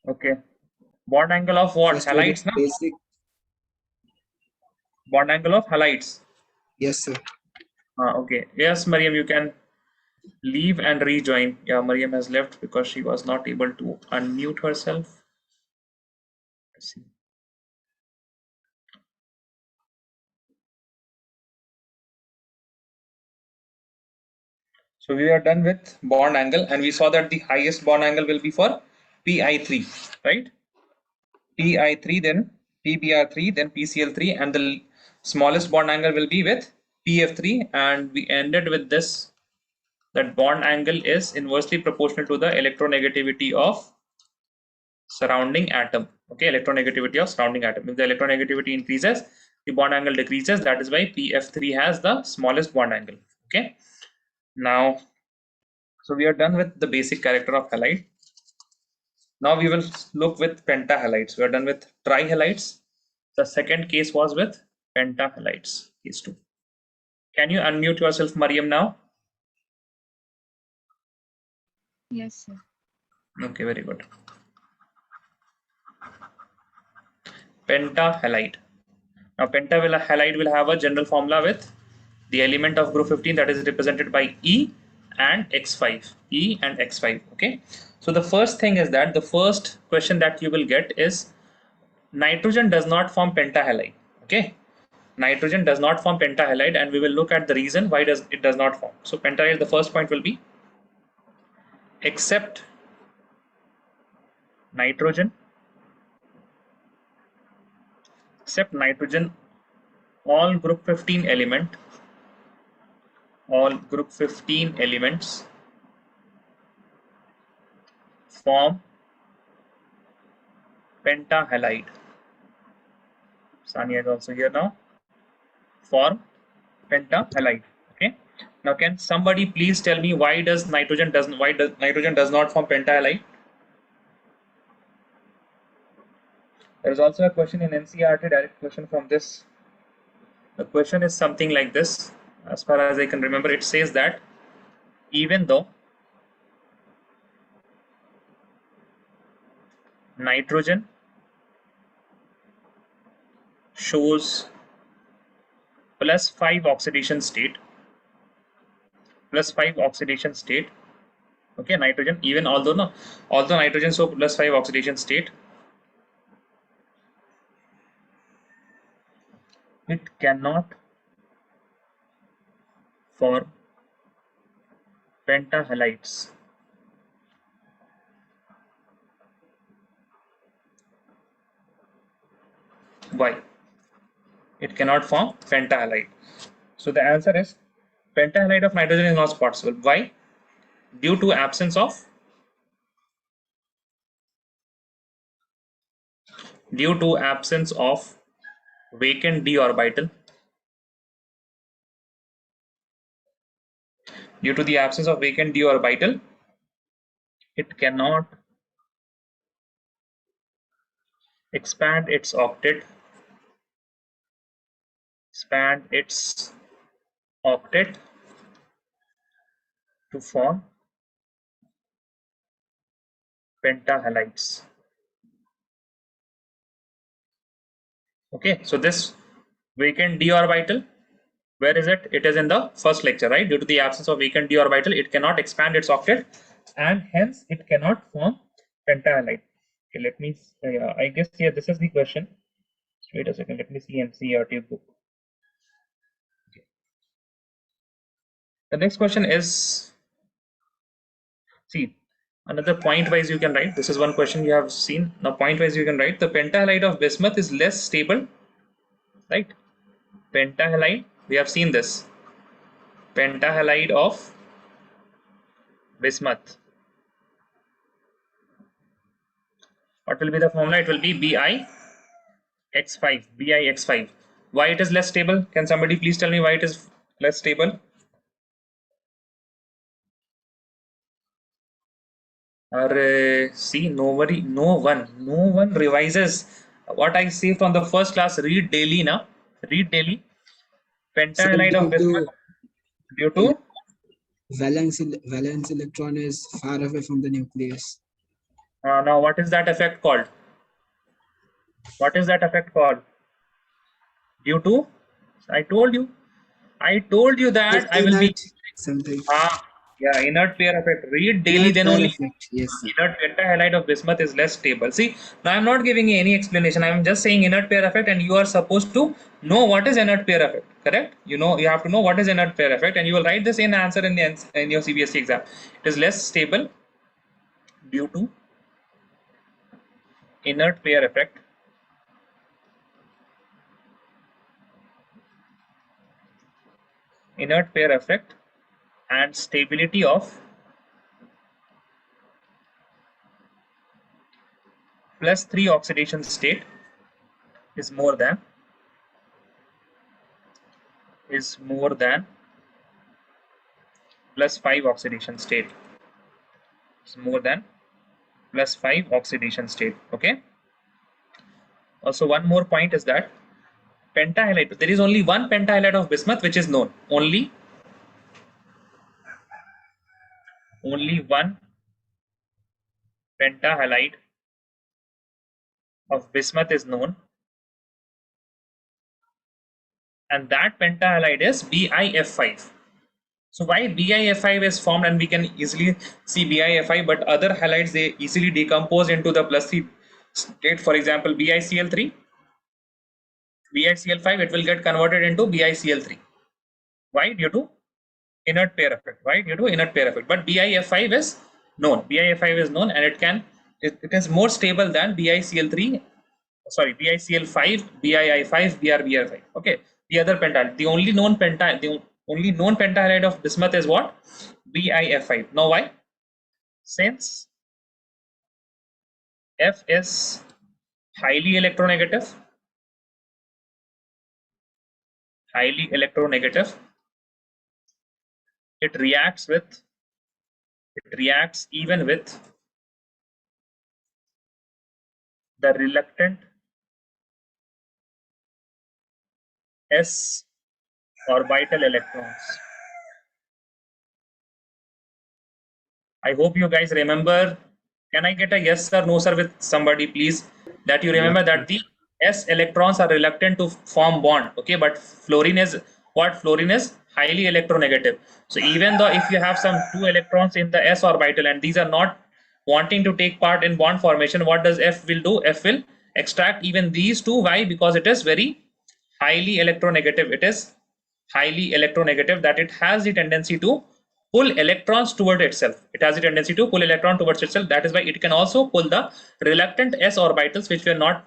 Okay. Bond angle of what? First very Halides, no? basic. Bond angle of halides. Yes, sir. Okay. Yes, Mariam, you can leave and rejoin. Yeah, Mariam has left because she was not able to unmute herself. Let's see. So we are done with bond angle, and we saw that the highest bond angle will be for Pi3, right? Pi3, then PBr3, then PCl3, and the smallest bond angle will be with PF3. And we ended with this, that bond angle is inversely proportional to the electronegativity of surrounding atom. Okay, electronegativity of surrounding atom. If the electronegativity increases, the bond angle decreases. That is why PF3 has the smallest bond angle. Okay, now, so we are done with the basic character of halide. Now we will look with pentahalides. We are done with trihalides. The second case was with pentahalides, case 2. Can you unmute yourself, Mariam, now? Yes, sir. Okay, very good. Pentahalide. Now, pentahalide will have a general formula with the element of group 15 that is represented by E and X5. E and X5. Okay. So the first thing is that the first question that you will get is nitrogen does not form pentahalide. Okay. Nitrogen does not form pentahalide, and we will look at the reason why it does not form. So pentahalide, the first point will be except nitrogen, all group 15 elements form pentahalide. Sania is also here now. Form pentahalide. Okay. Now, can somebody please tell me why nitrogen does not form pentahalide? There is also a question in NCERT, direct question from this. The question is something like this. As far as I can remember, it says that even though nitrogen shows +5 oxidation state, okay, nitrogen, even although nitrogen shows +5 oxidation state, it cannot form pentahalides. Why? It cannot form pentahalide. So the answer is pentahalide of nitrogen is not possible. Why? Due to absence of vacant d orbital. Due to the absence of vacant d orbital, it cannot expand its octet to form pentahalides. Okay, so this vacant d orbital, where is it? It is in the first lecture, right? Due to the absence of vacant d orbital, it cannot expand its octet, and hence it cannot form pentahalide. Okay, let me. I guess here this is the question. Wait a second. Let me see NCERT book. Okay. The next question is. See, another point wise you can write. This is one question you have seen. Now point wise you can write the pentahalide of bismuth is less stable, right? Pentahalide, we have seen this. Pentahalide of bismuth. What will be the formula? It will be BiX5. Why it is less stable? Can somebody please tell me why it is less stable? See, no one revises what I say from the first class. Read daily now. Read daily. Pentahalide of bismuth due to valence electron is far away from the nucleus. Now, what is that effect called? What is that effect called? Due to, I told you, that It's I will be, inert something. yeah, inert pair effect. Read daily, Inert then pair only effect. Yes, sir. inert pentahalide of bismuth is less stable. See, now I'm not giving you any explanation. I'm just saying inert pair effect, and you are supposed to know what is inert pair effect. Correct? You know, you have to know what is inert pair effect, and you will write the same answer in in your CBSE exam. It is less stable due to inert pair effect. Inert pair effect and stability of +3 oxidation state is more than +5 oxidation state. Is more than +5 oxidation state. Okay. Also, one more point is that pentahalide, there is only one pentahalide of bismuth which is known. Only one pentahalide of bismuth is known, and that pentahalide is BiF5. So why BiF5 is formed, and we can easily see BiF5, but other halides, they easily decompose into the +3 state. For example, BiCl3, BiCl5, it will get converted into BiCl3. Why? Due to inert pair effect. Why? Due to inert pair effect. But BiF5 is known. BiF5 is known, and it is more stable than BiCl3. Sorry, BiCl5, BiI5, BrBr5. Okay, the other pentahalide. The only known pentahalide of bismuth is what? BiF5. Now why? Since F is highly electronegative, it reacts even with the reluctant s orbital electrons. I hope you guys remember. Can I get a yes or no, sir, with somebody, please? That you remember that the s electrons are reluctant to form bond. Okay, but fluorine is what? Fluorine is highly electronegative. So even though if you have some 2 electrons in the s orbital and these are not wanting to take part in bond formation, what does F will do? F will extract even these two. Why? Because it is very highly electronegative. It is highly electronegative, that it has the tendency to pull electrons toward itself. It has a tendency to pull electron towards itself. That is why it can also pull the reluctant s orbitals which were not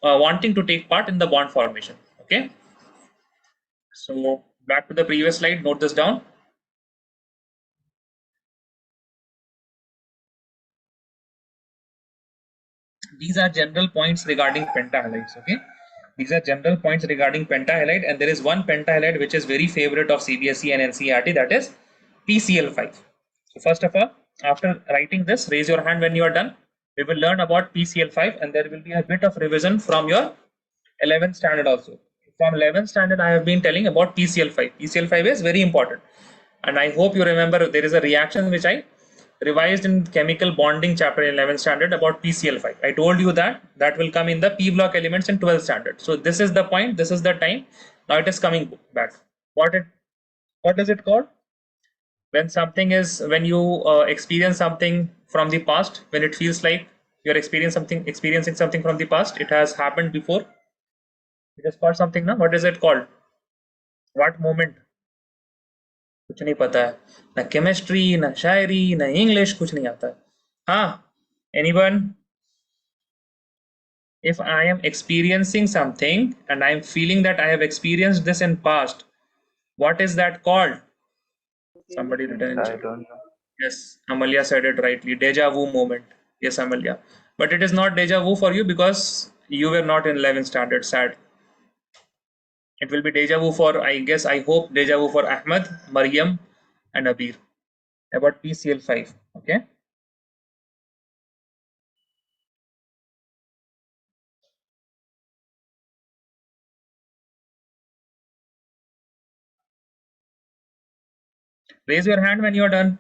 wanting to take part in the bond formation. Okay. So back to the previous slide. Note this down. These are general points regarding pentahalides. Okay. These are general points regarding pentahalide, and there is one pentahalide which is very favorite of CBSE and NCERT, that is PCl5. So first of all, after writing this, raise your hand when you are done. We will learn about PCl5, and there will be a bit of revision from your 11th standard also. From 11th standard, I have been telling about PCl5. PCl5 is very important, and I hope you remember there is a reaction which I revised in chemical bonding chapter in 11th standard about PCl5. I told you that that will come in the P block elements in 12th standard. So this is the point, this is the time. Now it is coming back. What is it called? When something is, when you experience something from the past, when it feels like you're experiencing something from the past, it has happened before. It is called something now. What is it called? What moment? कुछ नहीं पता है, ना chemistry, ना शायरी, ना English, कुछ नहीं आता है. हाँ, anyone? If I am experiencing something and I am feeling that I have experienced this in past, what is that called? Somebody written in I chat. don't know. Yes, Amalia said it rightly. Deja vu moment. Yes, Amalia. But it is not deja vu for you because you were not in 11th standard. Sad. It will be deja vu for, I guess, I hope, deja vu for Ahmed, Mariam, and Abir about PCl5. Okay. Raise your hand when you're done.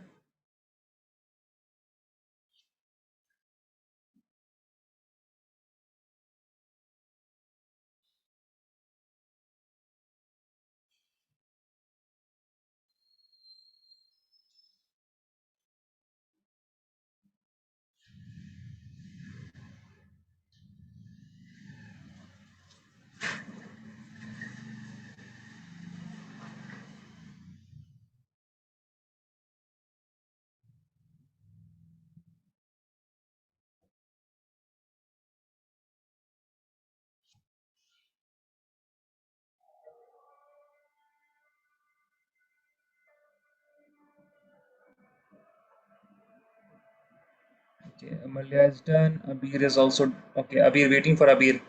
Okay, Amalya is done. Abir is also okay. Abir, waiting for Abir.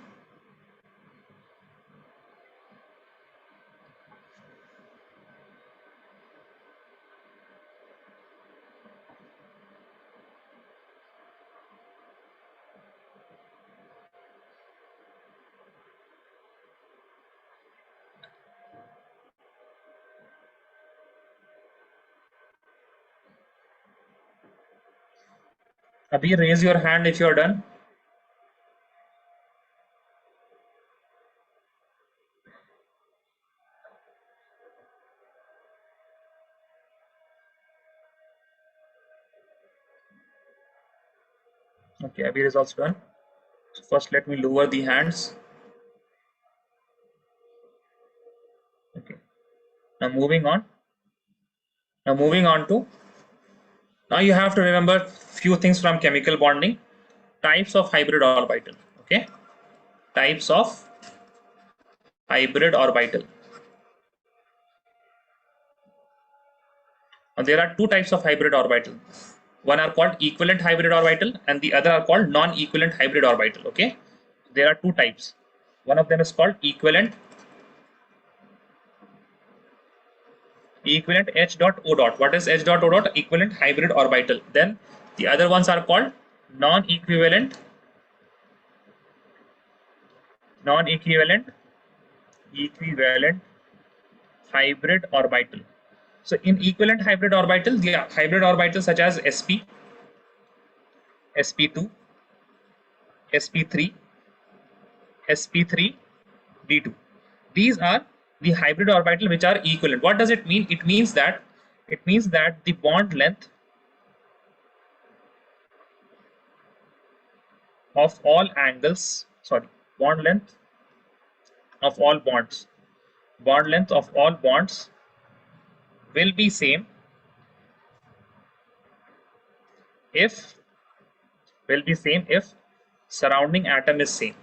Abir, raise your hand if you are done. Okay, Abir is also done. So first, let me lower the hands. Okay. Now moving on. Now moving on to. Now you have to remember few things from chemical bonding. Types of hybrid orbital. Okay. Types of hybrid orbital. Now there are two types of hybrid orbital. One are called equivalent hybrid orbital and the other are called non-equivalent hybrid orbital. Okay. There are two types. One of them is called equivalent H dot O dot. What is H dot O dot? Equivalent hybrid orbital. Then the other ones are called non-equivalent equivalent hybrid orbital. So in equivalent hybrid orbital, the hybrid orbitals such as sp, sp2, sp3, sp3, d2. These are the hybrid orbital which are equivalent. What does it mean? It means that the bond length of all angles, sorry, bond length of all bonds, bond length of all bonds will be same if surrounding atom is same.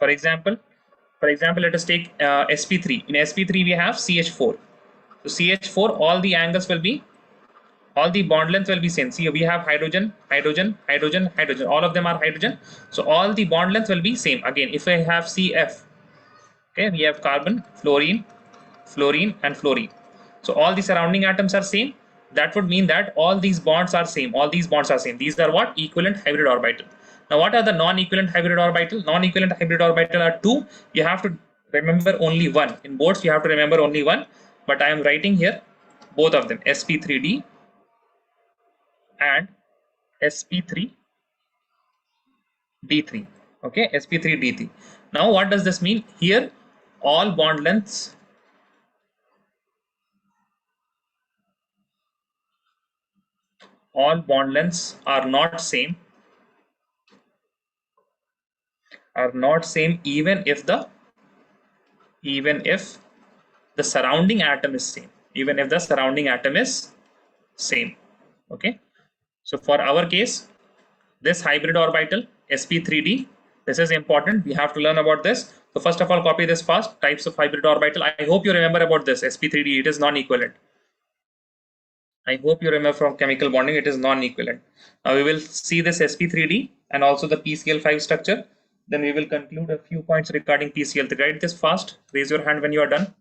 For example, let us take sp3. In sp3 we have ch4. So ch4, all the bond length will be same. See, we have hydrogen, hydrogen, hydrogen, hydrogen. All of them are hydrogen. So all the bond length will be same. Again, if I have cf, okay, we have carbon, fluorine, fluorine, and fluorine. So all the surrounding atoms are same. That would mean that all these bonds are same. All these bonds are same. These are what? Equivalent hybrid orbital. Now, what are the non-equivalent hybrid orbital? Non-equivalent hybrid orbital are two. You have to remember only one. In boards, you have to remember only one. But I am writing here both of them, sp3d and sp3d3. Okay, sp3d3. Now, what does this mean? Here, all bond lengths are not same, even if the surrounding atom is same, okay. So for our case, this hybrid orbital sp3d, this is important, we have to learn about this. So first of all, copy this fast. Types of hybrid orbital, I hope you remember about this sp3d. It is non-equivalent. I hope you remember from chemical bonding, it is non-equivalent. Now we will see this sp3d and also the PCl5 structure. Then we will conclude a few points regarding PCl3. Write this fast. Raise your hand when you are done.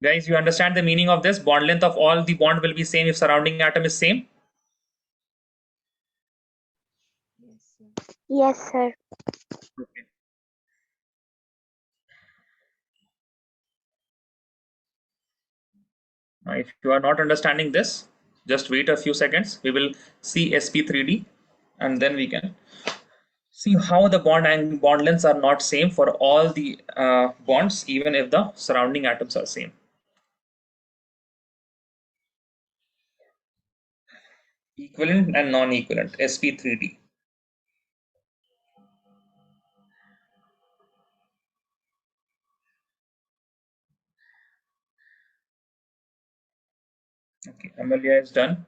Guys, you understand the meaning of this? Bond length of all the bond will be same if surrounding atom is same. Yes, sir. Yes, sir. Okay. Now, if you are not understanding this, just wait a few seconds. We will see sp3d and then we can see how the bond lengths are not same for all the bonds, even if the surrounding atoms are same. Equivalent and non-equivalent, sp3d. Okay, Amelia is done.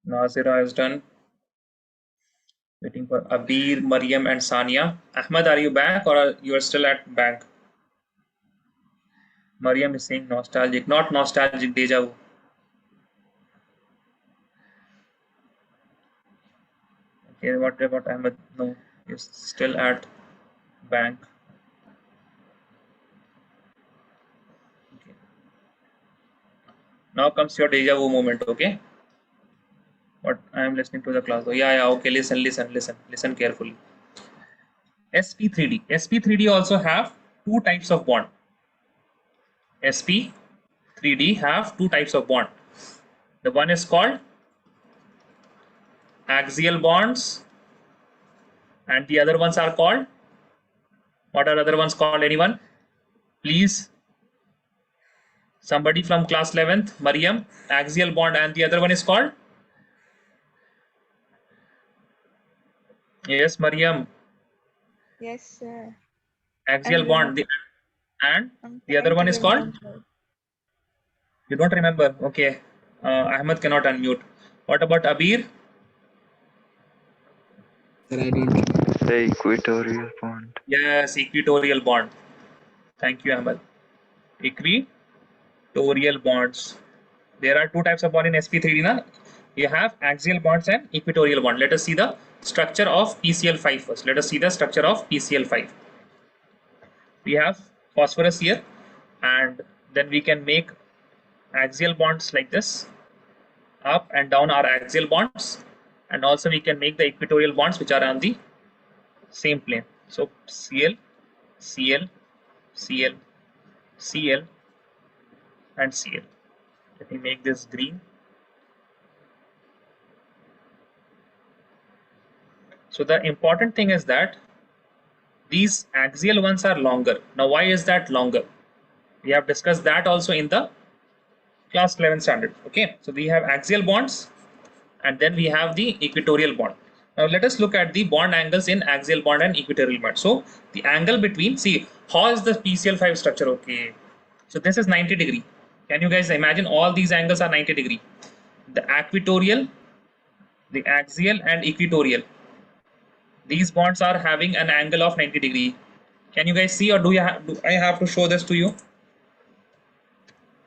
Nazira is done. Waiting for Abir, Mariam, and Sania. Ahmed, are you back or you are still at bank? Mariam is saying nostalgic, not nostalgic, deja vu. Okay, what about Ahmed? No, he's still at bank. Okay. Now comes your deja vu moment, okay? What I am listening to the class. Oh, yeah, okay, listen carefully. sp3d. sp3d also have two types of bond. sp3d have two types of bond. The one is called axial bonds, and the other ones are called, what are other ones called? Anyone? Please. Somebody from class 11th, Mariam, axial bond, and the other one is called? Yes, Mariam, Yes, sir. axial I'm bond. And I'm the other trying one to is called? remember. You don't remember? Okay. Ahmed cannot unmute. What about Abir? Sir, I don't remember. The equatorial bond. Yes, equatorial bond. Thank you, Ahmed. Equatorial bonds. There are two types of bond in sp3d. Na? You have axial bonds and equatorial bond. Let us see the structure of PCl5 first. Let us see the structure of PCl5. We have phosphorus here, and then we can make axial bonds like this. Up and down are axial bonds, and also we can make the equatorial bonds which are on the same plane. So Cl, Cl, Cl, Cl, and Cl. Let me make this green. So the important thing is that these axial ones are longer. Now why is that longer? We have discussed that also in the class 11 standard. Okay, so we have axial bonds, and then we have the equatorial bond. Now let us look at the bond angles in axial bond and equatorial bond. So the angle between, see, how is the PCl5 structure? Okay, so this is 90 degree. Can you guys imagine all these angles are 90 degree? The equatorial, the axial, and equatorial. These bonds are having an angle of 90 degree. Can you guys see, or do I have to show this to you?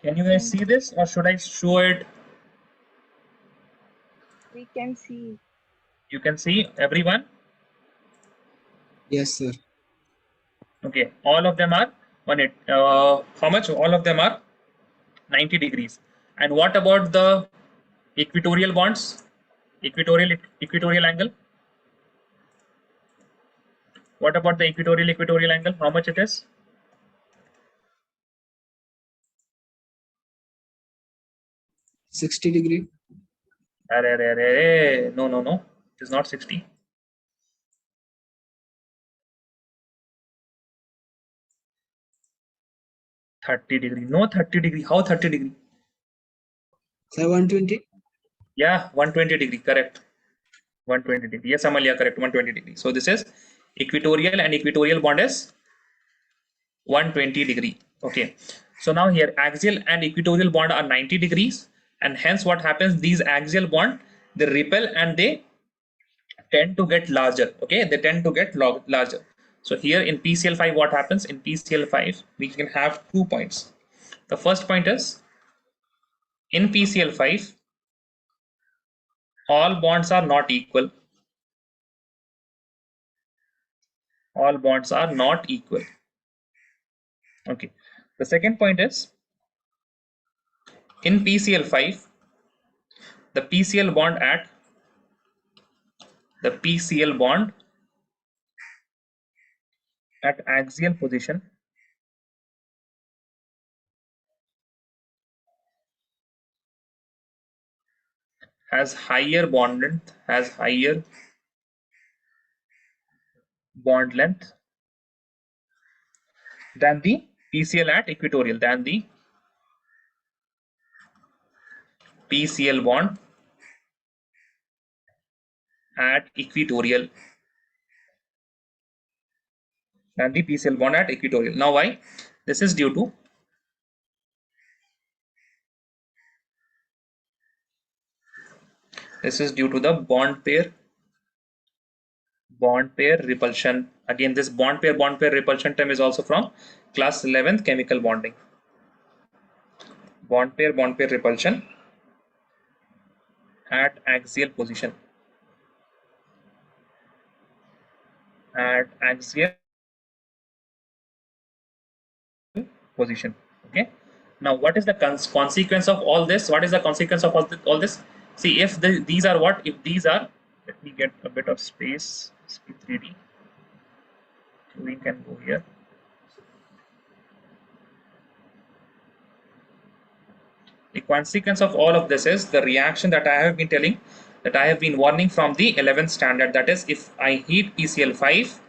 Can you guys see this, or should I show it? We can see. You can see, everyone? Yes, sir. Okay, all of them are how much? All of them are 90 degrees. And what about the equatorial bonds? Equatorial angle? What about the equatorial angle? How much it is? 60 degree. No. It is not 60. $30. No, 30 degree. How 30 degree? Sir, 120. Yeah, 120 degree. Correct. 120 degree. Yes, Amalia, correct. 120 degree. So this is equatorial, and equatorial bond is 120 degree. Okay. So now here axial and equatorial bond are 90 degrees, and hence what happens, these axial bond, they repel and they tend to get larger. Okay, they tend to get larger. So here in PCl5, what happens? In PCl5 we can have 2 points. The first point is, in PCl5 all bonds are not equal. All bonds are not equal. Okay. The second point is, in PCl5 the PCl bond at axial position has higher bond length than the PCl at equatorial, than the PCl bond at equatorial, than the PCl bond at equatorial. Now why? This is due to This is due to the bond pair repulsion. Again, this bond pair repulsion term is also from class 11th chemical bonding. Bond pair repulsion at axial position. At axial position. Okay. Now, what is the consequence of all this? What is the consequence of all this? See, if these are what? If these are, let me get a bit of space. SP3D. We can go here. The consequence of all of this is the reaction that I have been telling, that I have been warning from the 11th standard. That is, if I heat PCl5,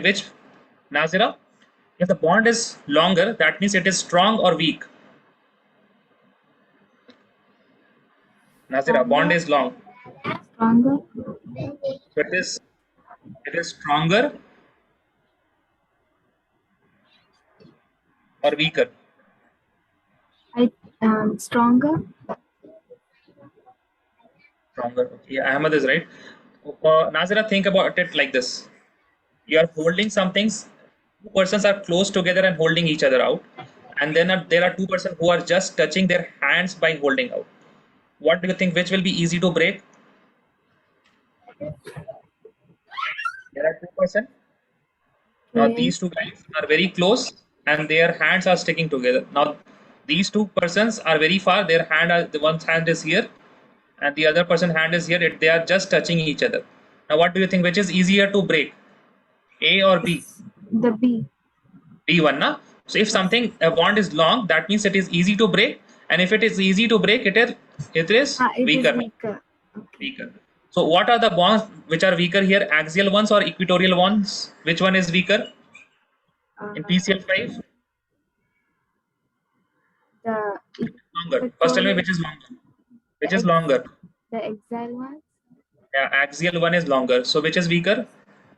which, Nazira, if the bond is longer, that means it is strong or weak. Nazira, bond is long. Stronger. So it is stronger or weaker. Stronger. Stronger. Okay, Ahmed is right. Nazira, think about it like this. You are holding some things. Two persons are close together and holding each other out, and then there are two persons who are just touching their hands by holding out. What do you think? Which will be easy to break? There are two persons. Now Okay. these two guys are very close, and their hands are sticking together. Now these two persons are very far. Their the one's hand is here, and the other person hand is here. They are just touching each other. Now, what do you think? Which is easier to break, A or B? The B. B1, na? So if something a bond is long, that means it is easy to break, and if it is easy to break, it is It weaker. is weaker. Okay. Weaker. So what are the bonds which are weaker here? Axial ones or equatorial ones? Which one is weaker in PCl5? The Longer. First, tell me which is longer. Which is longer? The axial one. Yeah, axial one is longer. So which is weaker?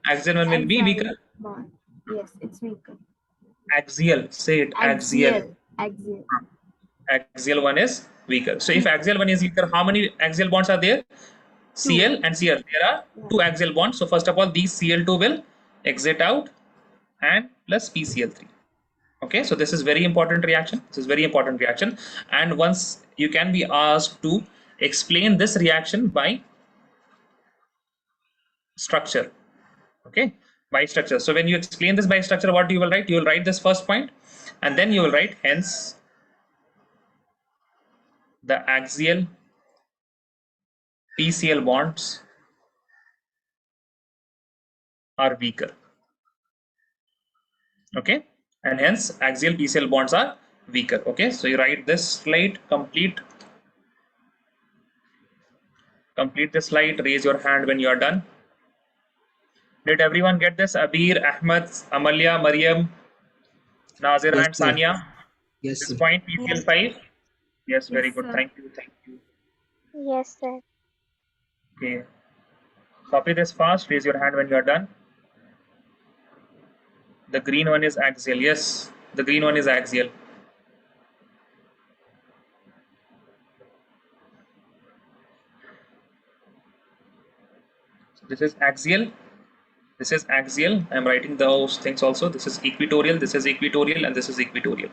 Axial one will be weaker. Bond. Yes, it's weaker. Axial. Say it. Axial. Axial. Axial one is weaker. So if axial one is weaker, how many axial bonds are there? Cl and Cl. There are two axial bonds. So first of all, these Cl2 will exit out and plus PCl3. Okay, so this is very important reaction. This is very important reaction. And once you can be asked to explain this reaction by structure. Okay, by structure. So when you explain this by structure, what you will write? You will write this first point, and then you will write hence the axial PCl bonds are weaker. Okay, and hence axial PCl bonds are weaker. Okay, so you write this slide, complete the slide. Raise your hand when you are done. Did everyone get this? Abir, Ahmed, Amalia, Mariam, Nazira, Yes, and sir. Sania? Yes, This sir. point PCl5. Yes, very Yes, good. sir. Thank you. Thank you. Yes, sir. Okay. Copy this fast. Raise your hand when you are done. The green one is axial. Yes, the green one is axial. So this is axial. This is axial. I'm writing those things also. This is equatorial. This is equatorial, and this is equatorial.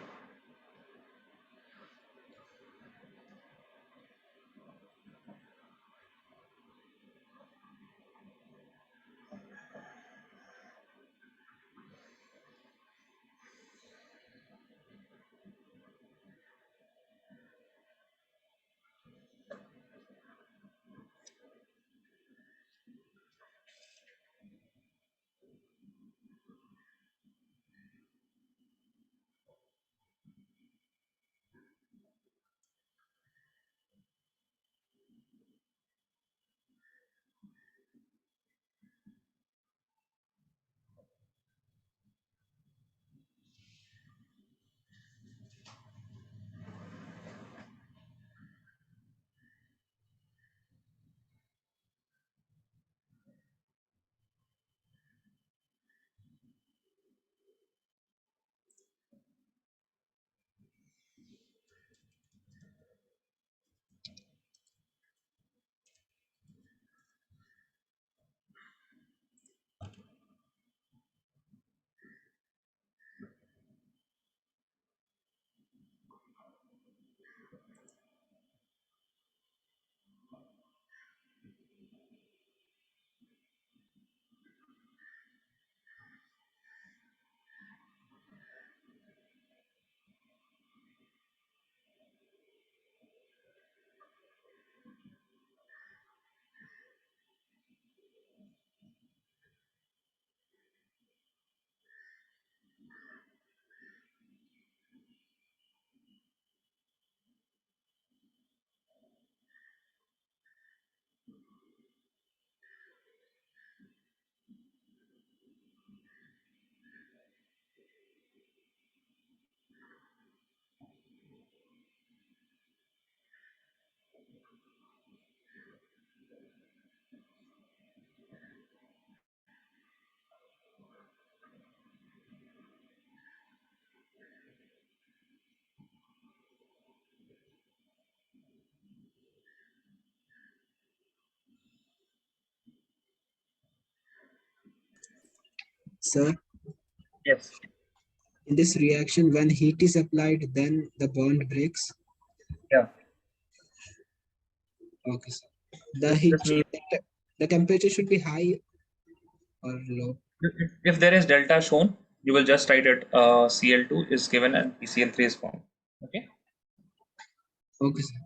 Sir, Yes. in this reaction, when heat is applied, then the bond breaks. Yeah. Okay, sir. The heat, This means the temperature should be high or low. if there is delta shown, you will just write it Cl2 is given and PCl3 is formed. Okay. Okay, sir.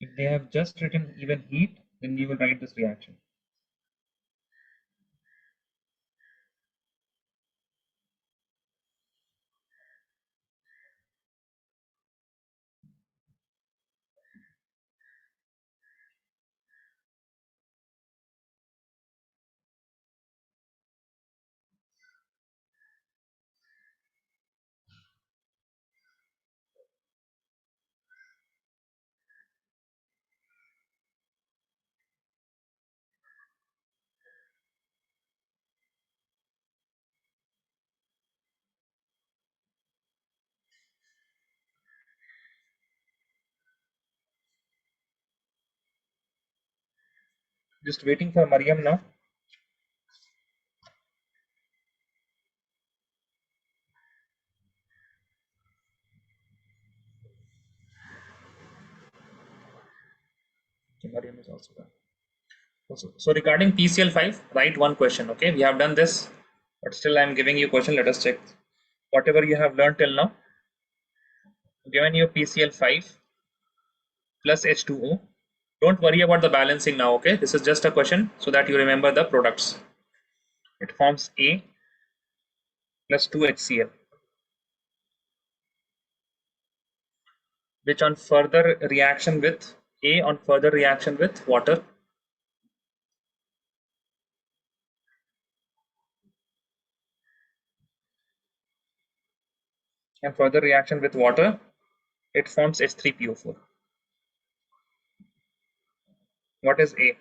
If they have just written even heat, then you will write this reaction. Just waiting for Mariam now. Okay, Mariam is also done. So regarding PCl5, write one question. Okay, we have done this, but still I'm giving you question. Let us check whatever you have learned till now. Given you PCl5 plus H2O. Don't worry about the balancing now. Okay, this is just a question so that you remember the products. It forms A plus 2HCl, which on further reaction with A on further reaction with water and further reaction with water, it forms H3PO4. What is A?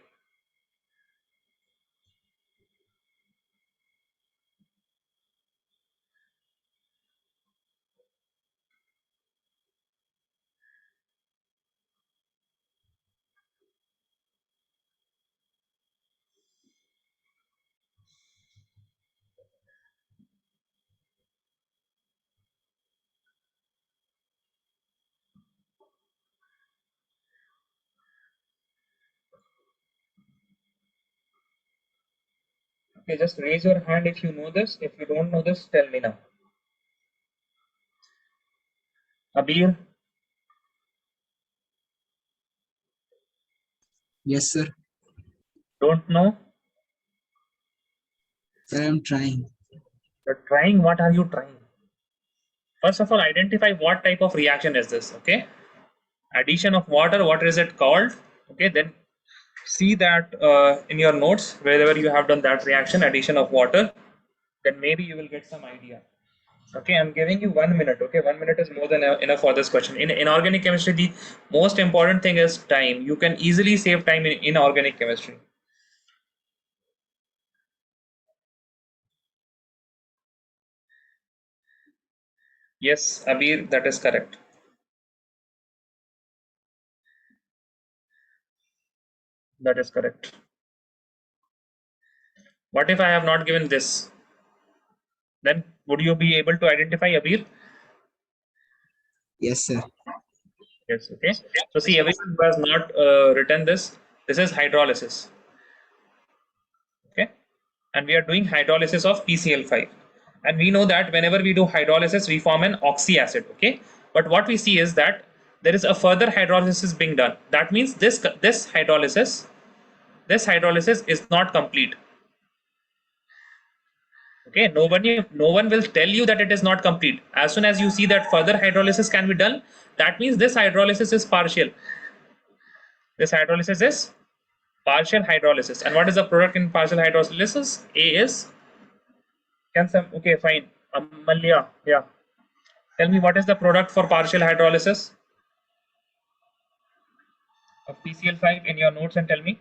Okay, just raise your hand if you know this. If you don't know this, tell me now. Abir, Yes, sir. don't know? Sir, I'm trying. You're trying. What are you trying? First of all, identify what type of reaction is this. Okay, addition of water. What is it called? Okay, then see that in your notes wherever you have done that reaction, addition of water. Then maybe you will get some idea. Okay, I'm giving you 1 minute. Okay, 1 minute is more than enough for this question. In organic chemistry, the most important thing is time. You can easily save time in organic chemistry. Yes, Abir, that is correct. That is correct. What if I have not given this? Then would you be able to identify, Abir? Yes, sir. Yes. Okay. So see, everyone who has not written this, this is hydrolysis. Okay, and we are doing hydrolysis of PCl5, and we know that whenever we do hydrolysis, we form an oxy acid. Okay, but what we see is that there is a further hydrolysis being done. That means this hydrolysis is not complete. Okay, no one will tell you that it is not complete. As soon as you see that further hydrolysis can be done, that means this hydrolysis is partial. This hydrolysis is partial hydrolysis. And what is the product in partial hydrolysis? A is, can some, okay, fine. Amalya, yeah. Tell me what is the product for partial hydrolysis of PCl5 in your notes and tell me.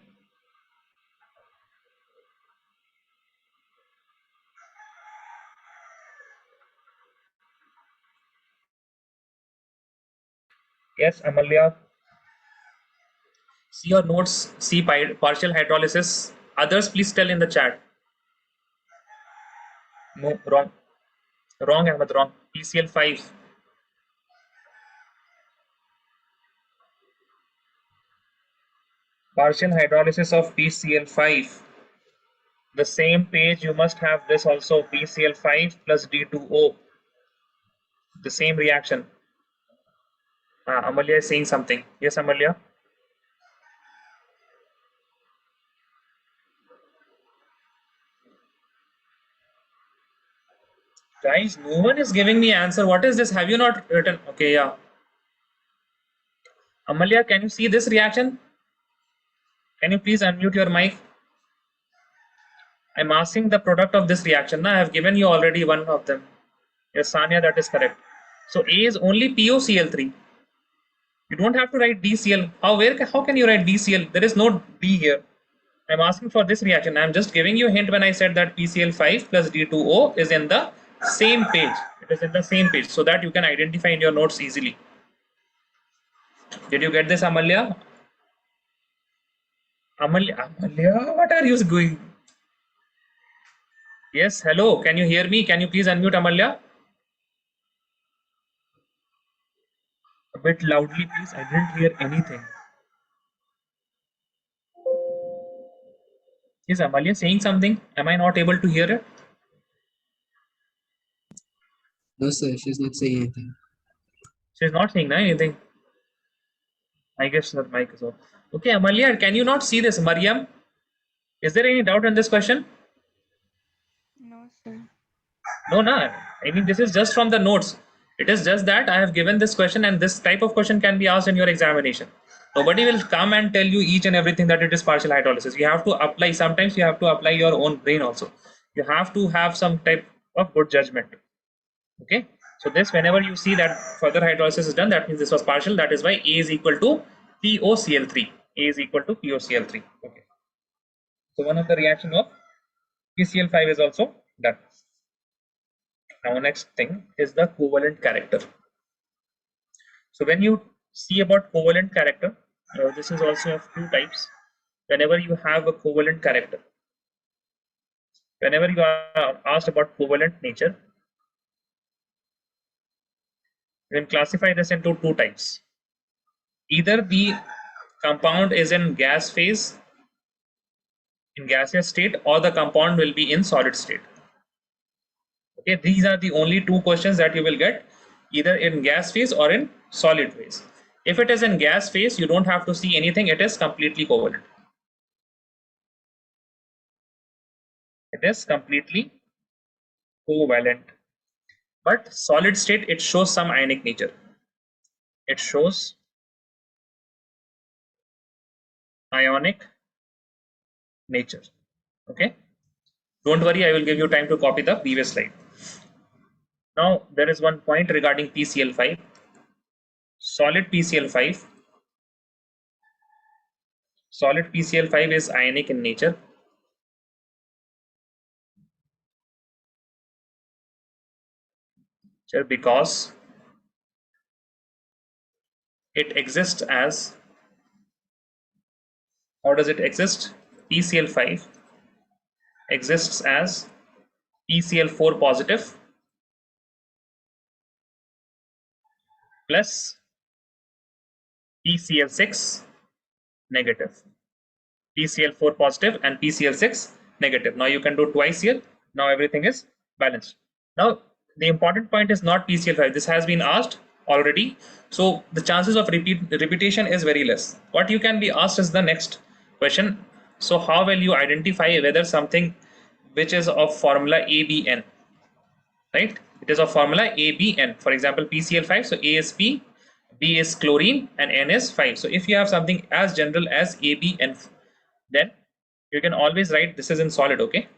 Yes, Amalya. See your notes, see partial hydrolysis. Others, please tell in the chat. No, wrong. Wrong, Ahmed, wrong. PCl5. Partial hydrolysis of PCl5. The same page you must have this also, PCl5 plus D2O. The same reaction. Amalya is saying something. Yes, Amalya? Guys, no one is giving me answer. What is this? Have you not written? Okay, yeah. Amalya, can you see this reaction? Can you please unmute your mic? I'm asking the product of this reaction. Now I have given you already one of them. Yes, Sanya, that is correct. So A is only POCl3. You don't have to write DCl. How can you write DCl? There is no D here. I'm asking for this reaction. I'm just giving you a hint when I said that PCl5 plus D2O is in the same page. It is in the same page so that you can identify in your notes easily. Did you get this, Amalya? Amalya, what are you doing? Yes, hello. Can you hear me? Can you please unmute, Amalya? A bit loudly, please. I didn't hear anything. Is Amalya saying something? Am I not able to hear it? No, sir, she's not saying anything. She's not saying anything. I guess her mic is off. Okay, Amalya, can you not see this? Mariam, is there any doubt on this question? No, sir. No, no. I mean, this is just from the notes. It is just that I have given this question, and this type of question can be asked in your examination. Nobody will come and tell you each and everything that it is partial hydrolysis. You have to apply, sometimes you have to apply your own brain also. You have to have some type of good judgment. Okay. So this, whenever you see that further hydrolysis is done, that means this was partial. That is why A is equal to POCl3. A is equal to POCl3. Okay. So one of the reaction of PCl5 is also done. Now next thing is the covalent character. So when you see about covalent character, this is also of two types. Whenever you have a covalent character, whenever you are asked about covalent nature, you can classify this into two types. Either the compound is in gas phase, in gaseous state, or the compound will be in solid state. Okay, these are the only two questions that you will get, either in gas phase or in solid phase. If it is in gas phase, you don't have to see anything. It is completely covalent. It is completely covalent. But solid state, it shows some ionic nature. It shows ionic nature. Okay. Don't worry, I will give you time to copy the previous slide. Now, there is one point regarding PCl5. Solid PCl5. Solid PCl5 is ionic in nature. Because it exists as, how does it exist? PCl5 exists as PCl4 positive plus PCl6 negative. PCl4 positive and PCl6 negative. Now you can do twice here. Now everything is balanced. Now the important point is not PCl5. This has been asked already. So the chances of repetition is very less. What you can be asked is the next question. So how will you identify whether something which is of formula ABN, right? It is of formula ABN. For example, PCl5. So A is P, B is chlorine, and N is 5. So if you have something as general as ABN, then you can always write this is in solid. Okay,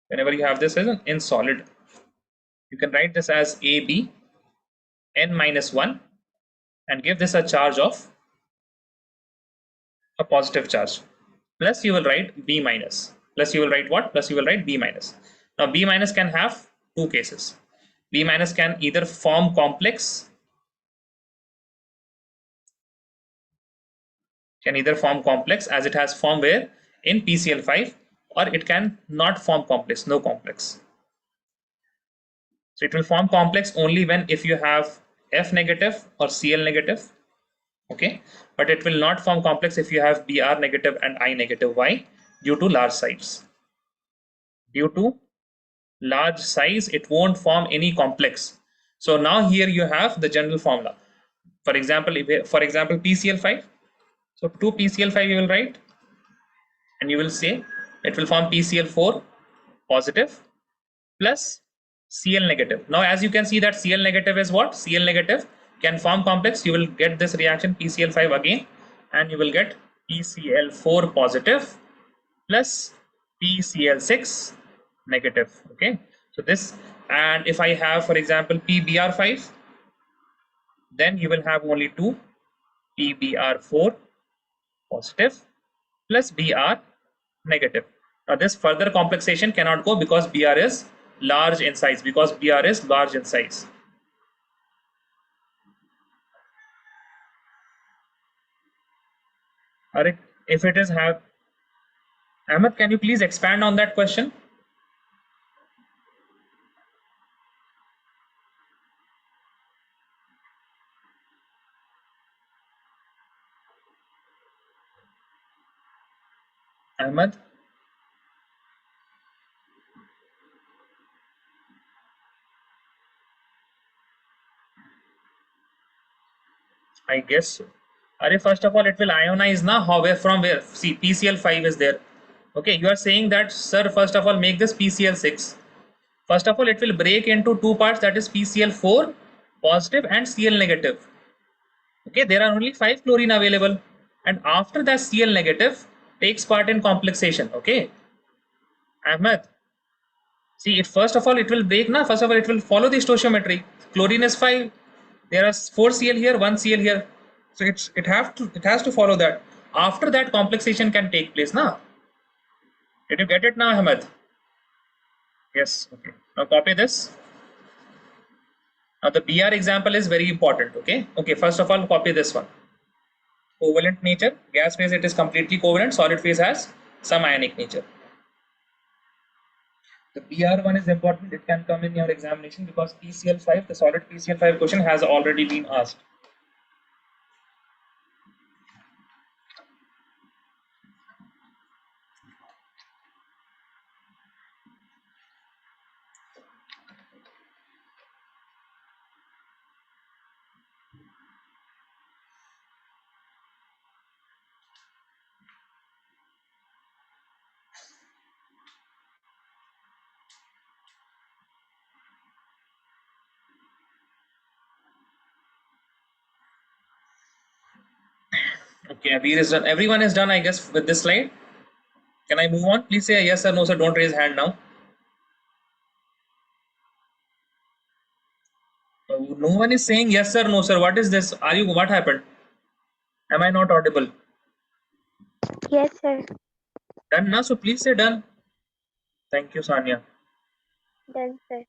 whenever you have this as in solid, you can write this as AB N minus 1 and give this a charge of a positive charge. Plus you will write B minus. Plus you will write what? Plus you will write B minus. Now B minus can have two cases. B minus can either form complex, as it has form where in PCl5, or it can not form complex, no complex. So it will form complex only when if you have F negative or Cl negative. Okay, but it will not form complex if you have Br negative and I negative. Why? Due to large size. Due to large size, it won't form any complex. So now here you have the general formula. For example, PCl5. So 2 PCl5 you will write, and you will say it will form PCl4 positive plus Cl negative. Now as you can see that Cl negative is what? Cl negative can form complex. You will get this reaction PCl5 again, and you will get PCl4 positive plus PCl6 negative. Okay, so this, and if I have for example PBr5, then you will have only 2 PBr4 positive plus Br negative. Now this further complexation cannot go because Br is large in size, Alright, if it is have Ahmed, can you please expand on that question? Ahmed, I guess so. First of all, it will ionize now. However, from where? See, PCl5 is there. Okay, you are saying that, sir, first of all, make this PCl6. First of all, it will break into two parts, that is PCl4 positive and Cl negative. Okay, there are only 5 chlorine available, and after that Cl negative takes part in complexation. Okay, Ahmed, see, it first of all it will break now. First of all, it will follow the stoichiometry. Chlorine is 5. There are 4 Cl here, 1 Cl here. So it has to follow that. After that, complexation can take place now. Did you get it now, Ahmed? Yes. Okay. Now copy this. Now the Br example is very important. Okay. Okay. First of all, copy this one. Covalent nature. Gas phase, it is completely covalent. Solid phase has some ionic nature. The Br one is important. It can come in your examination because PCl5, the solid PCl5 question has already been asked. Okay, Abir is done. Everyone is done, I guess, with this slide. Can I move on? Please say yes or no, sir. Don't raise hand now. No one is saying yes sir, no sir. What is this? Are you? What happened? Am I not audible? Yes, sir. Done now. So please say done. Thank you, Sanya. Done, sir.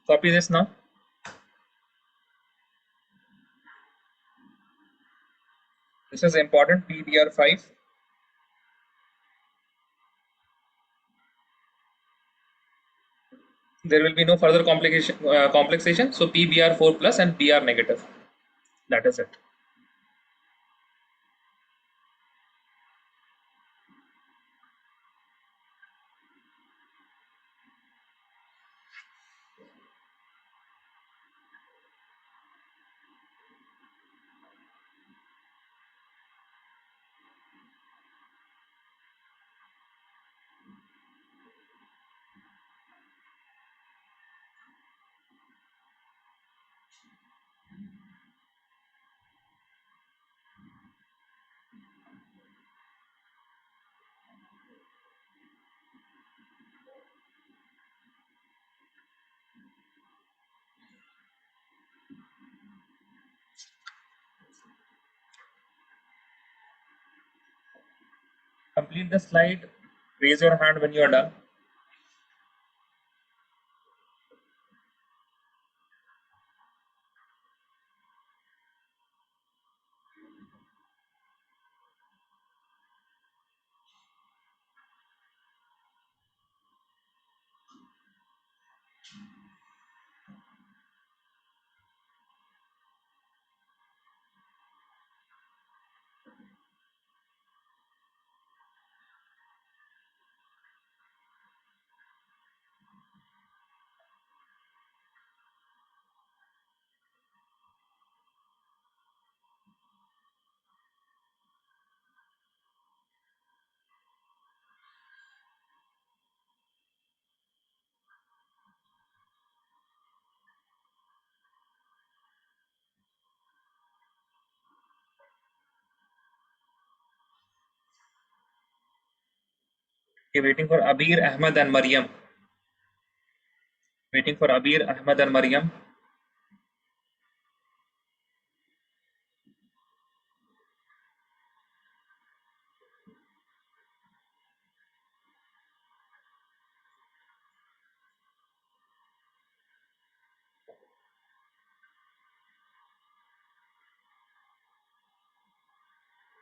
Copy this now. This is important. PBr5. There will be no further complexation. So PBr4 plus and Br negative. That is it. Complete the slide. Raise your hand when you are done. Okay, waiting for Abir, Ahmed, and Mariam. Waiting for Abir, Ahmed, and Mariam.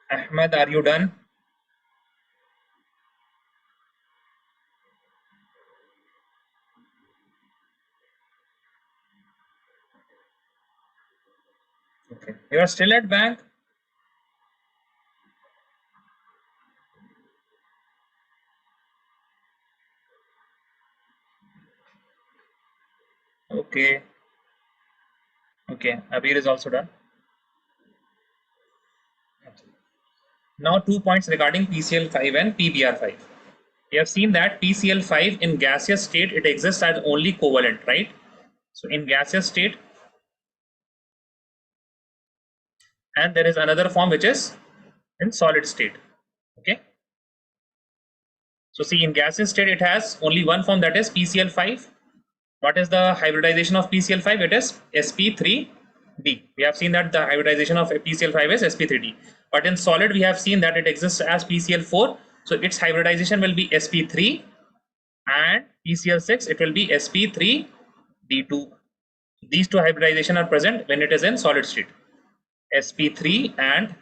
Ahmed, are you done? Okay. You are still at bank? Okay. Okay. Abir is also done. Now 2 points regarding PCl5 and PBr5. We have seen that PCl5 in gaseous state, it exists as only covalent, right? So in gaseous state, and there is another form which is in solid state. Okay. So see, in gaseous state, it has only one form, that is PCl5. What is the hybridization of PCl5? It is sp3d. We have seen that the hybridization of PCl5 is sp3d. But in solid, we have seen that it exists as PCl4. So its hybridization will be sp3, and PCl6, it will be sp3d2. These two hybridization are present when it is in solid state, sp3 and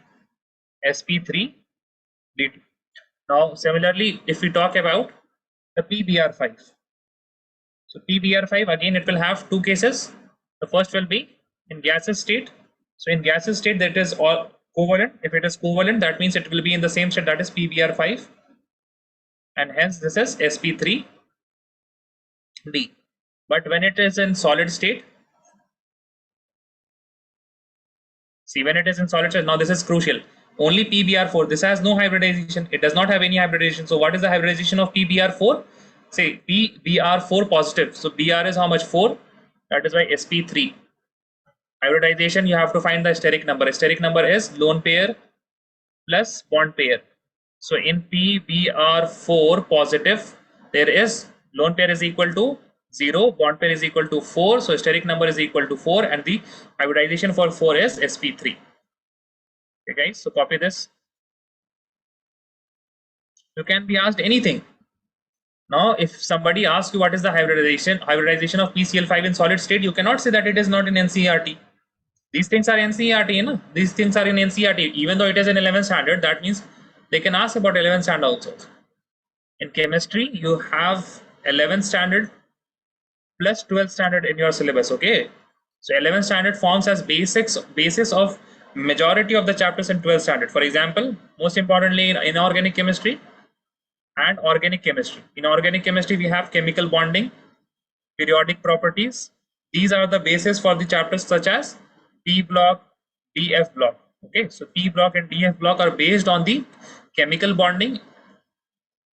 sp3d2. Now similarly, if we talk about the PBr5, so PBr5, again it will have two cases. The first will be in gaseous state. So in gaseous state, that is all covalent. If it is covalent, that means it will be in the same state, that is PBr5, and hence this is sp3d. But when it is in solid state, see, when it is in solid state, now this is crucial. Only PBr4, this has no hybridization. It does not have any hybridization. So what is the hybridization of PBr4? Say PBr4 positive. So Br is how much? 4. That is why sp3. Hybridization, you have to find the steric number. Steric number is lone pair plus bond pair. So in PBr4 positive, there is lone pair is equal to 0, bond pair is equal to 4. So steric number is equal to 4, and the hybridization for 4 is sp3. Okay, guys, so copy this. You can be asked anything. Now, if somebody asks you what is the hybridization of PCl5 in solid state, you cannot say that it is not in NCERT. These things are NCERT, no? These things are in NCERT. Even though it is in 11th standard, that means they can ask about 11th standard also. In chemistry, you have 11th standard plus 12th standard in your syllabus. Okay, so 11th standard forms as basis of majority of the chapters in 12th standard. For example, most importantly in inorganic chemistry and organic chemistry. In organic chemistry, we have chemical bonding, periodic properties. These are the basis for the chapters such as P block, DF block. Okay, so P block and DF block are based on the chemical bonding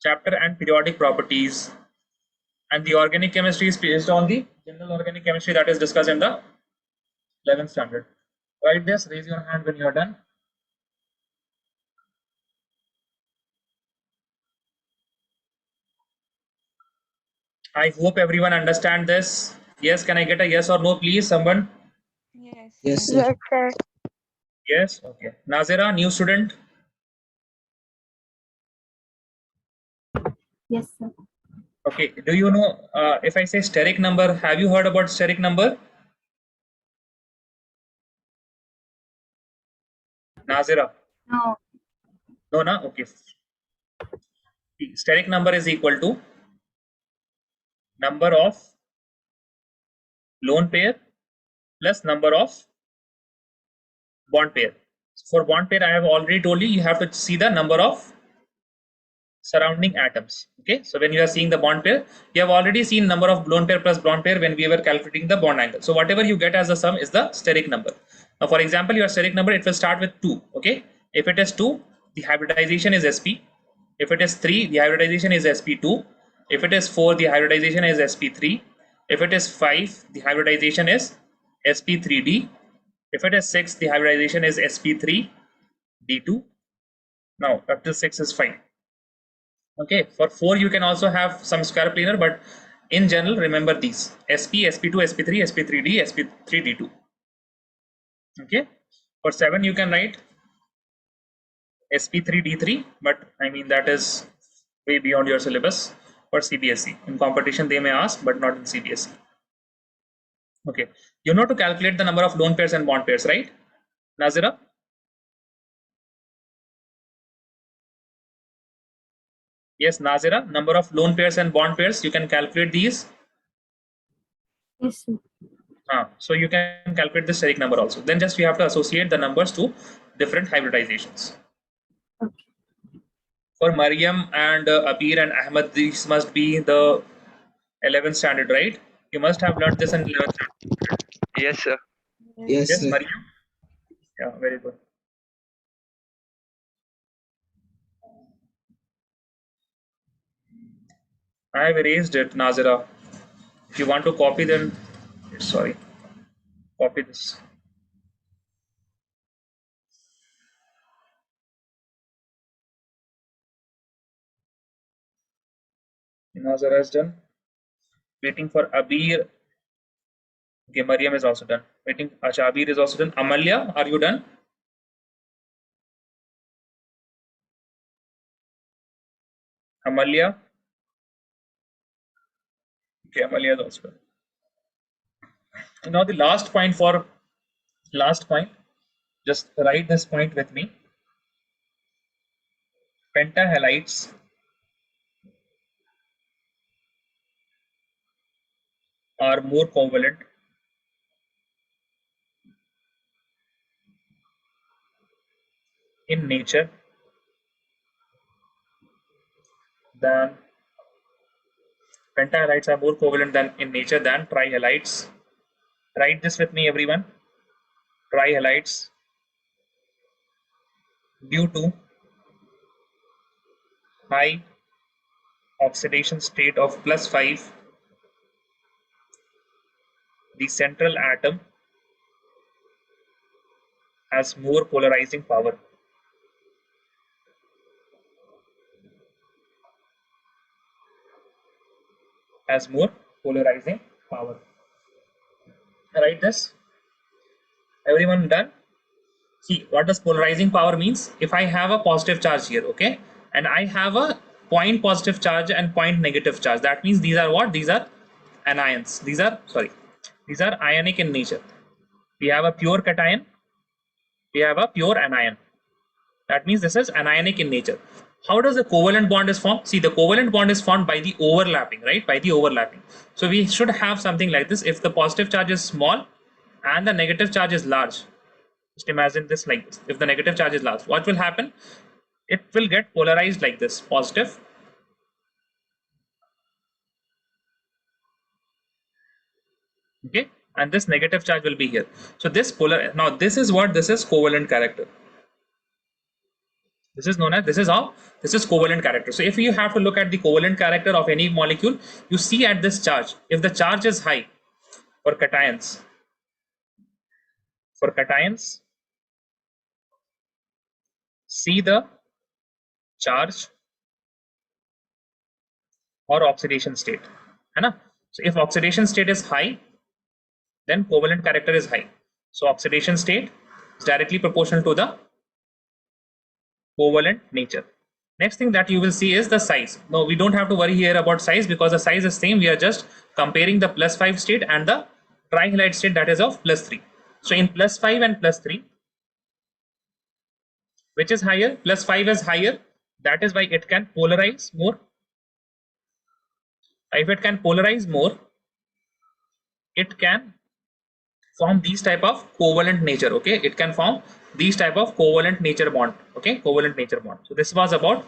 chapter and periodic properties, and the organic chemistry is based on the general organic chemistry that is discussed in the 11th standard. Write this, raise your hand when you are done. I hope everyone understand this. Yes, can I get a yes or no, please, someone? Yes. Yes, sir. Yes, sir. Yes, okay. Nazira, new student. Yes, sir. Okay, do you know, if I say steric number, have you heard about steric number? Nazira? No. No, na? Okay. The steric number is equal to number of lone pair plus number of bond pair. So for bond pair, I have already told you, you have to see the number of surrounding atoms. Okay, so when you are seeing the bond pair, you have already seen number of lone pair plus bond pair when we were calculating the bond angle. So whatever you get as the sum is the steric number. Now, for example, your steric number, it will start with 2. Okay, if it is 2, the hybridization is sp. If it is 3, the hybridization is sp2. If it is 4, the hybridization is sp3. If it is 5, the hybridization is sp3d. If it is 6, the hybridization is sp3d2. Now up to 6 is fine. Okay, for 4 you can also have some square planar, but in general remember these: SP, SP2, SP3, SP3D, SP3D2. Okay, for 7 you can write SP3D3, but I mean that is way beyond your syllabus for CBSE. In competition they may ask, but not in CBSE. Okay, you know to calculate the number of lone pairs and bond pairs, right, Nazira? Yes, Nazira, number of lone pairs and bond pairs, you can calculate these. Yes, sir. So you can calculate the steric number also. Then just you have to associate the numbers to different hybridizations. Okay. For Mariam and Abir and Ahmed, these must be the 11th standard, right? You must have learned this in 11th standard. Yes, sir. Yes, Yes, sir. Mariam? Yeah, very good. I have erased it, Nazira. If you want to copy, then sorry, copy this. Nazira is done. Waiting for Abir. Okay, Mariam is also done. Waiting. Acha, Abir is also done. Amalya, are you done? Amalya. Okay, Amalya is also done. Now the last point for last point. Just write this point with me. Pentahalides are more covalent in nature than pentahalides are more covalent than in nature than trihalides. Write this with me, everyone. Trihalides, due to high oxidation state of +5, the central atom has more polarizing power. Has more polarizing power. Write this. Everyone done? See, what does polarizing power means? If I have a positive charge here, okay, and I have a point positive charge and point negative charge, that means these are what? These are anions. These are, sorry, these are ionic in nature. We have a pure cation, we have a pure anion. That means this is anionic in nature. How does the covalent bond is formed? See, the covalent bond is formed by the overlapping, right? By the overlapping. So we should have something like this. If the positive charge is small and the negative charge is large, just imagine this like this. If the negative charge is large, what will happen? It will get polarized like this, positive. Okay, and this negative charge will be here. So this polar, now this is what this is covalent character. This is known as, this is how, this is covalent character. So if you have to look at the covalent character of any molecule, you see at this charge, if the charge is high for cations, see the charge or oxidation state. Hai? So if oxidation state is high, then covalent character is high. So oxidation state is directly proportional to the covalent nature. Next thing that you will see is the size. No, we don't have to worry here about size because the size is same. We are just comparing the +5 state and the trihalide state, that is of +3. So in +5 and +3, which is higher? +5 is higher. That is why it can polarize more. If it can polarize more, it can form these type of covalent nature. Okay, it can form these type of covalent nature bond. Okay, covalent nature bond. So this was about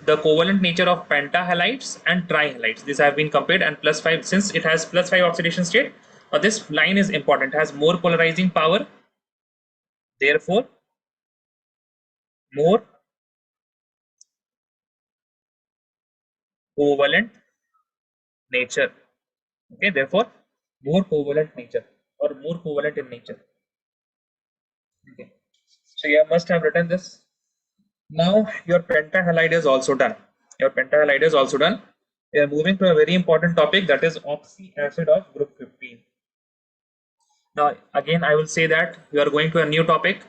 the covalent nature of pentahalides and trihalides. These have been compared, and +5, since it has +5 oxidation state, this line is important. It has more polarizing power, therefore more covalent nature. Okay, therefore more covalent nature or more covalent in nature. Okay, so you must have written this. Now your pentahalide is also done. Your pentyl halide is also done. We are moving to a very important topic, that is oxy acid of group 15. Now again I will say that you are going to a new topic.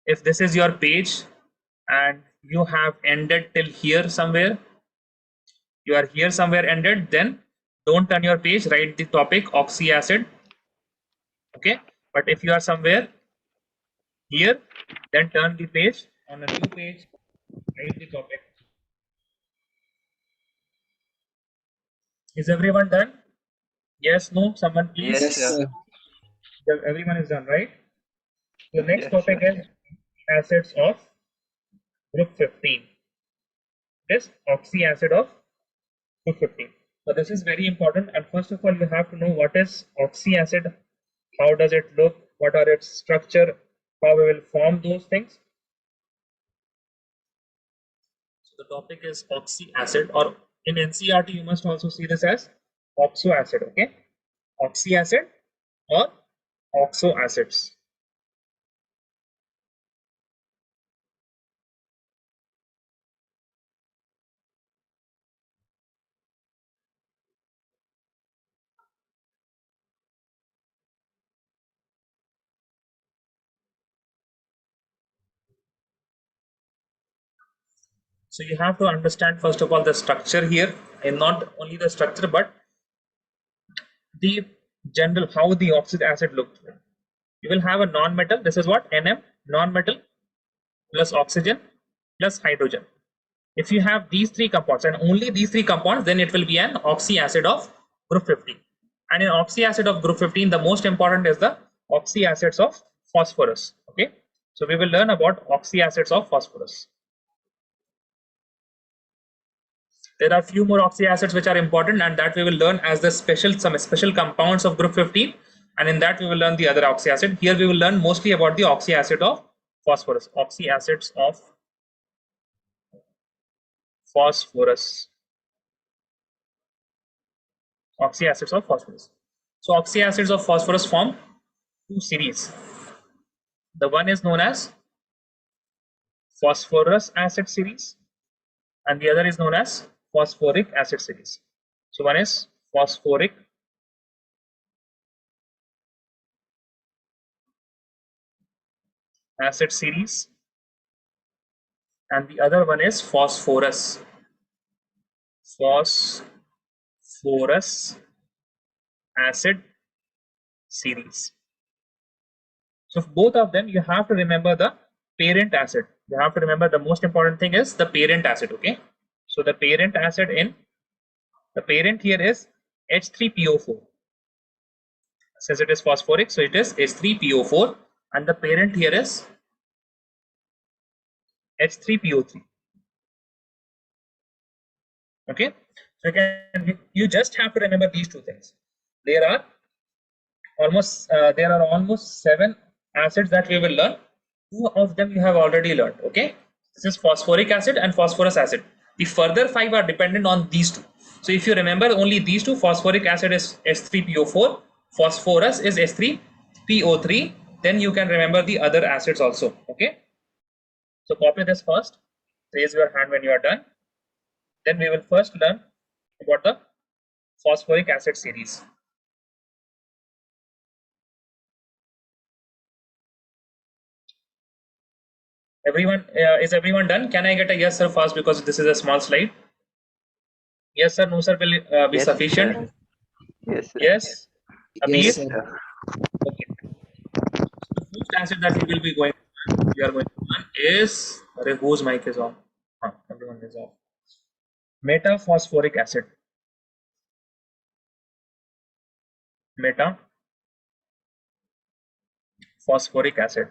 If this is your page and you have ended till here somewhere, you are here somewhere ended, then don't turn your page, write the topic oxy acid. Okay, but if you are somewhere here, then turn the page on a new page, write the topic. Is everyone done? Yes, no, someone please. Yes, sir. Everyone is done, right? The next Yes, topic sir. is acids of group 15. This oxy acid of group 15. So this is very important, and first of all you have to know what is oxy acid, how does it look, what are its structure, how we will form those things. So the topic is oxy acid, or in NCERT you must also see this as oxo acid. Okay, oxy acid or oxo acids. So you have to understand first of all the structure here, and not only the structure but the general how the oxide acid looks. You will have a non-metal. This is what NM, non-metal plus oxygen plus hydrogen. If you have these three compounds and only these three compounds, then it will be an oxy acid of group 15. And in oxy acid of group 15, the most important is the oxy acids of phosphorus. Okay, so we will learn about oxy acids of phosphorus. There are few more oxy acids which are important, and that we will learn as the some special compounds of group 15, and in that we will learn the other oxy acid. Here we will learn mostly about the oxy acid of phosphorus. Oxy acids of phosphorus. Oxy acids of phosphorus. So oxy acids of phosphorus form two series. The one is known as phosphorus acid series, and the other is known as phosphoric acid series. So one is phosphoric acid series, and the other one is phosphorus acid series. So both of them you have to remember the parent acid. You have to remember the most important thing is the parent acid. Okay, so the parent acid in the parent here is H3PO4. Since it is phosphoric, so it is H3PO4, and the parent here is H3PO3. Okay, so you just have to remember these two things. There are almost 7 acids that we will learn. 2 of them you have already learned. Okay, this is phosphoric acid and phosphorus acid. The further 5 are dependent on these two. So if you remember only these two, phosphoric acid is H3PO4, phosphorus is H3PO3, then you can remember the other acids also. Okay, so copy this first, raise your hand when you are done. Then we will first learn about the phosphoric acid series. Everyone, is everyone done? Can I get a yes sir fast, because this is a small slide? Yes sir, no sir will be Yes, sufficient. sir. Yes, sir. Yes, Abir? Yes, Yes, sir. sir. Okay. The first acid that we will be going to learn, we are going to learn is, whose mic is off? Everyone is off. Metaphosphoric acid. Metaphosphoric acid.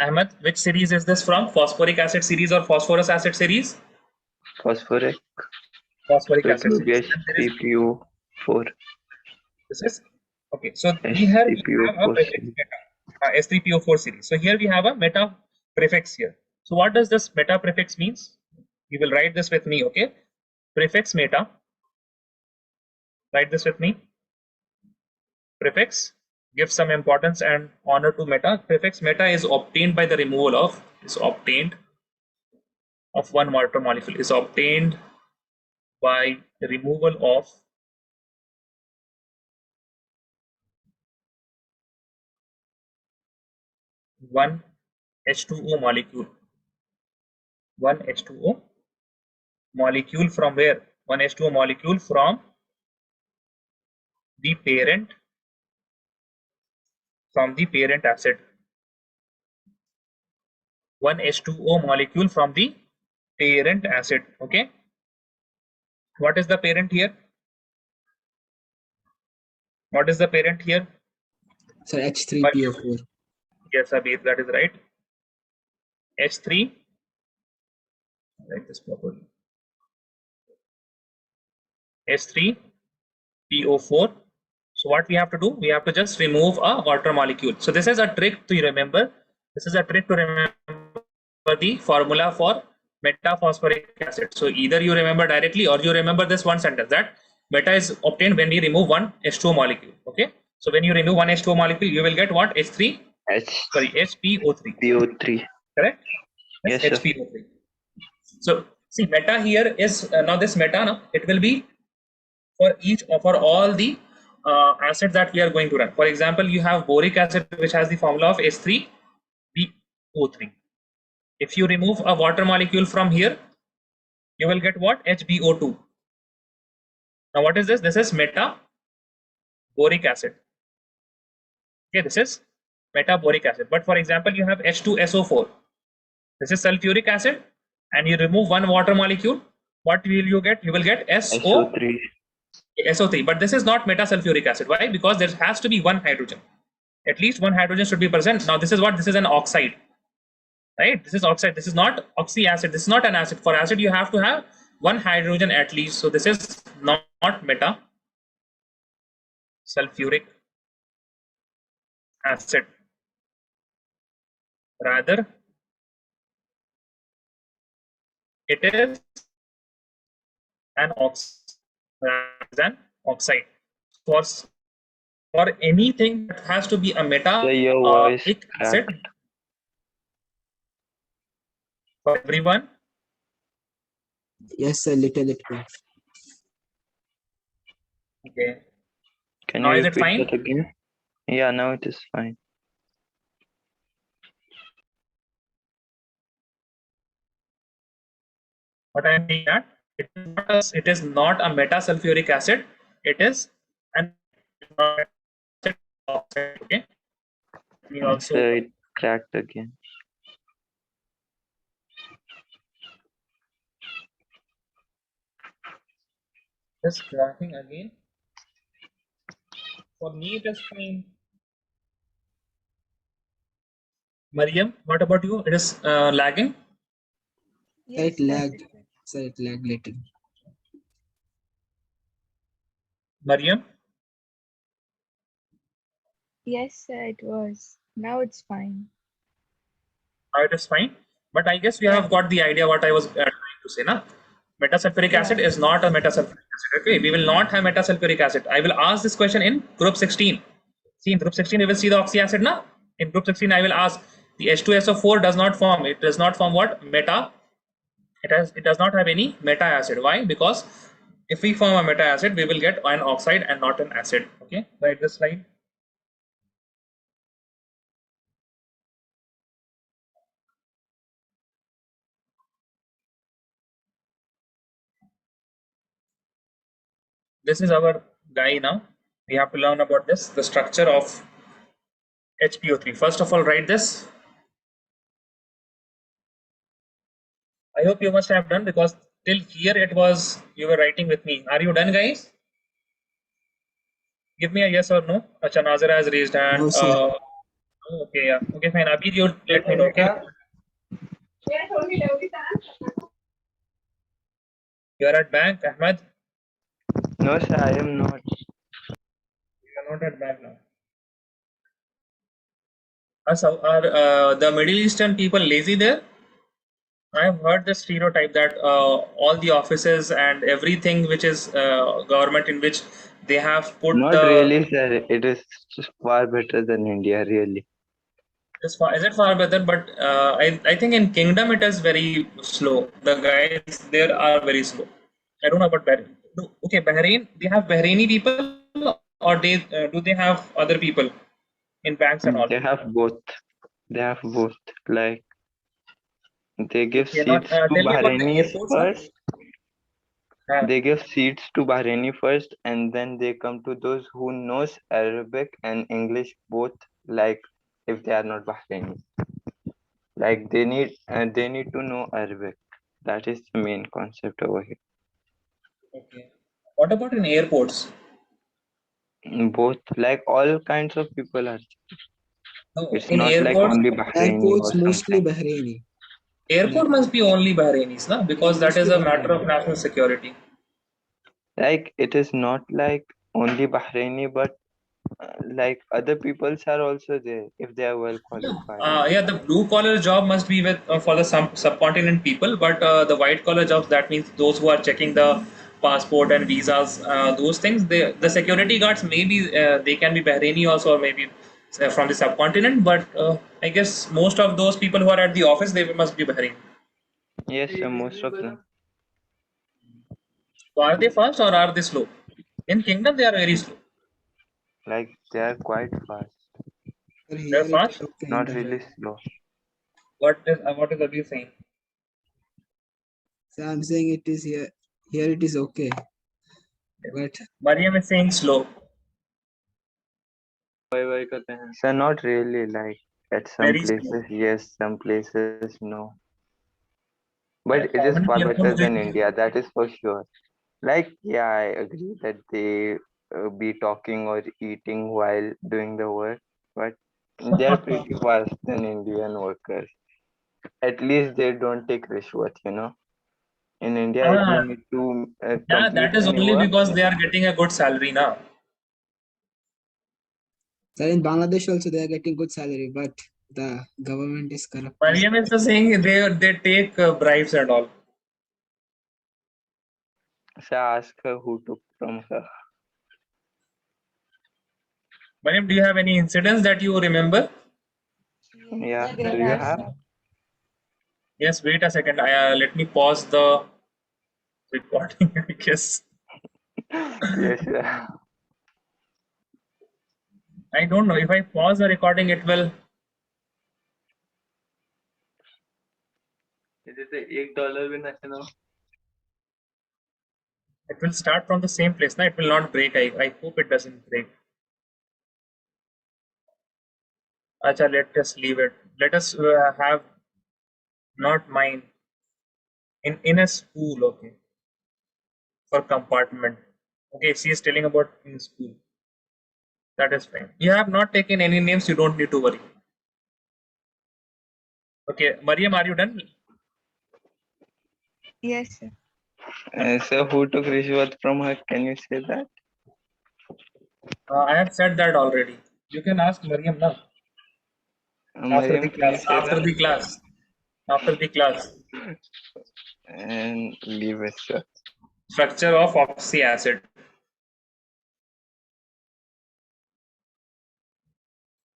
Ahmed, which series is this from? Phosphoric acid series or phosphorus acid series? Phosphoric. Phosphoric So it acid will be series. And there is, H3PO4. this is okay. So here we have a H3PO4 prefix series. meta, S3PO4 series. So here we have a meta prefix here. So what does this meta prefix means? You will write this with me. Okay, prefix meta. Write this with me. Prefix give some importance and honor to meta. Prefix meta is obtained by the removal of, is obtained of one water molecule, is obtained by the removal of one H2O molecule. One H2O molecule from where? One H2O molecule from the parent, acid. One H2O molecule from the parent acid. Okay. What is the parent here? What is the parent here? Sir, H3PO4. Yes, Abir, that is right. H3. Write this properly. H3PO4. So what we have to do? We have to just remove a water molecule. So this is a trick to remember. This is a trick to remember the formula for metaphosphoric acid. So either you remember directly or you remember this one sentence, that meta is obtained when we remove one H2O molecule. Okay. So when you remove one H2O molecule, you will get what? HPO3. PO3. Correct? Yes, sir. HPO3. So see, meta here is now this meta now, it will be for all the acids that we are going to run. For example, you have boric acid, which has the formula of H3BO3. If you remove a water molecule from here, you will get what? HbO2. Now what is this? This is metaboric acid. Okay, this is metaboric acid. But for example, you have H2SO4. This is sulfuric acid, and you remove one water molecule. What will you get? You will get SO3. SO3. But this is not metasulfuric acid. Why? Because there has to be one hydrogen. At least one hydrogen should be present. Now this is what? This is an oxide. Right? This is oxide. This is not oxy acid. This is not an acid. For acid, you have to have one hydrogen at least. So this is not metasulfuric acid. Rather, it is an oxide. For anything that has to be a So your voice acid. cracked. For everyone. Yes, sir, little bit. Okay. Can Now you is it repeat fine? that again? Yeah, now it is fine. What I am saying that it is not a metasulfuric acid. It is an oxide. Okay. We also So it cracked again. just cracking again. For me, it is fine. Mariam, what about you? It is lagging. It lagged. Sir, it lagged little. Mariam. Yes, sir, it was. Now it's fine. It is fine. But I guess we have got the idea what I was trying to say. Na? Metasulfuric acid is not a metasulfuric acid. Okay, we will not have metasulfuric acid. I will ask this question in group 16. See, in group 16, you will see the oxy acid. Na? In group 16, I will ask the H2SO4 does not form. It does not form what? Meta. It does not have any meta acid. Why? Because if we form a meta acid, we will get an oxide and not an acid. Okay, write this slide. This is our guy now. We have to learn about this, the structure of HPO3. First of all, write this. I hope you must have done, because till here it was you were writing with me. Are you done, guys? Give me a yes or no. Acha, Nazira has raised hand. No, sir. Okay, yeah. Okay, fine. Abhi, you let me know. Okay. You are at bank, Ahmed. No, sir, I am not. You are not at bank now. So are the Middle Eastern people lazy there? I have heard the stereotype that all the offices and everything which is government in which They have put Not the really, sir. It is far better than India, really. is it far better? But I think in Kingdom it is very slow. The guys there are very slow. I don't know about Bahrain. No, okay, Bahrain. They have Bahraini people, or they do they have other people in banks and all? They have both. They have both. Like they give Okay, not seats to tell me about the Bahrainis airports now. first. They give seats to Bahraini first, and then they come to those who knows Arabic and English both. Like if they are not Bahraini, like they need to know Arabic. That is the main concept over here. Okay. What about in airports? Both, like all kinds of people are. No, It's in not like airports, only Bahraini or Airports mostly something. Bahraini. airport must be only Bahrainis, na? Because that is Mostly a matter of Bahraini. national security. Like it is not like only Bahraini, but like other peoples are also there if they are well qualified. Yeah, the blue collar job must be with for the subcontinent people, but the white collar jobs, that means those who are checking the passport and visas, those things. The security guards, maybe they can be Bahraini also, or maybe from the subcontinent. But I guess most of those people who are at the office, they must be Bahraini. Yes, sir, most of them. So are they fast or are they slow? In Kingdom, they are very slow. Like they are quite fast, But They're here it is fast. okay in not really Bahrain. slow. What is Abhi saying? So I'm saying it is here. Here it is okay. But Mariam is saying slow. So not really. Like at some Very slow. places, yes, some places no. But it How is many far better airports do you than think? India. That is for sure. Like yeah, I agree that they be talking or eating while doing the work, but they are pretty fast than Indian workers. At least they don't take rishwat, you know. In India, if you Ah, need to yeah, complete that is any only work, because they are getting a good salary now. so in Bangladesh also they are getting good salary, but the government is corrupt. Mariam is just saying they take bribes and all. so ask her who took from her. Mariam, do you have any incidents that you remember? Yeah, do you Yes, have? sir. Yes, wait a second. Let me pause the recording, I guess. Yes, yeah. I don't know. If I pause the recording, it will. $1 भी नसे ना. It will start from the same place. Now it will not break. I hope it doesn't break. Acha, let us leave it. Let us have not mine in a school. Okay, for compartment. Okay, she is telling about in school. That is fine. You have not taken any names. You don't need to worry. Okay, Mariam, are you done? Yes, sir. So who took rishwat from her? Can you say that? I have said that already. You can ask Mariam now. After the Mariam, can you class. say After that? the class. After the class. And leave it, sir. Structure of oxy acid.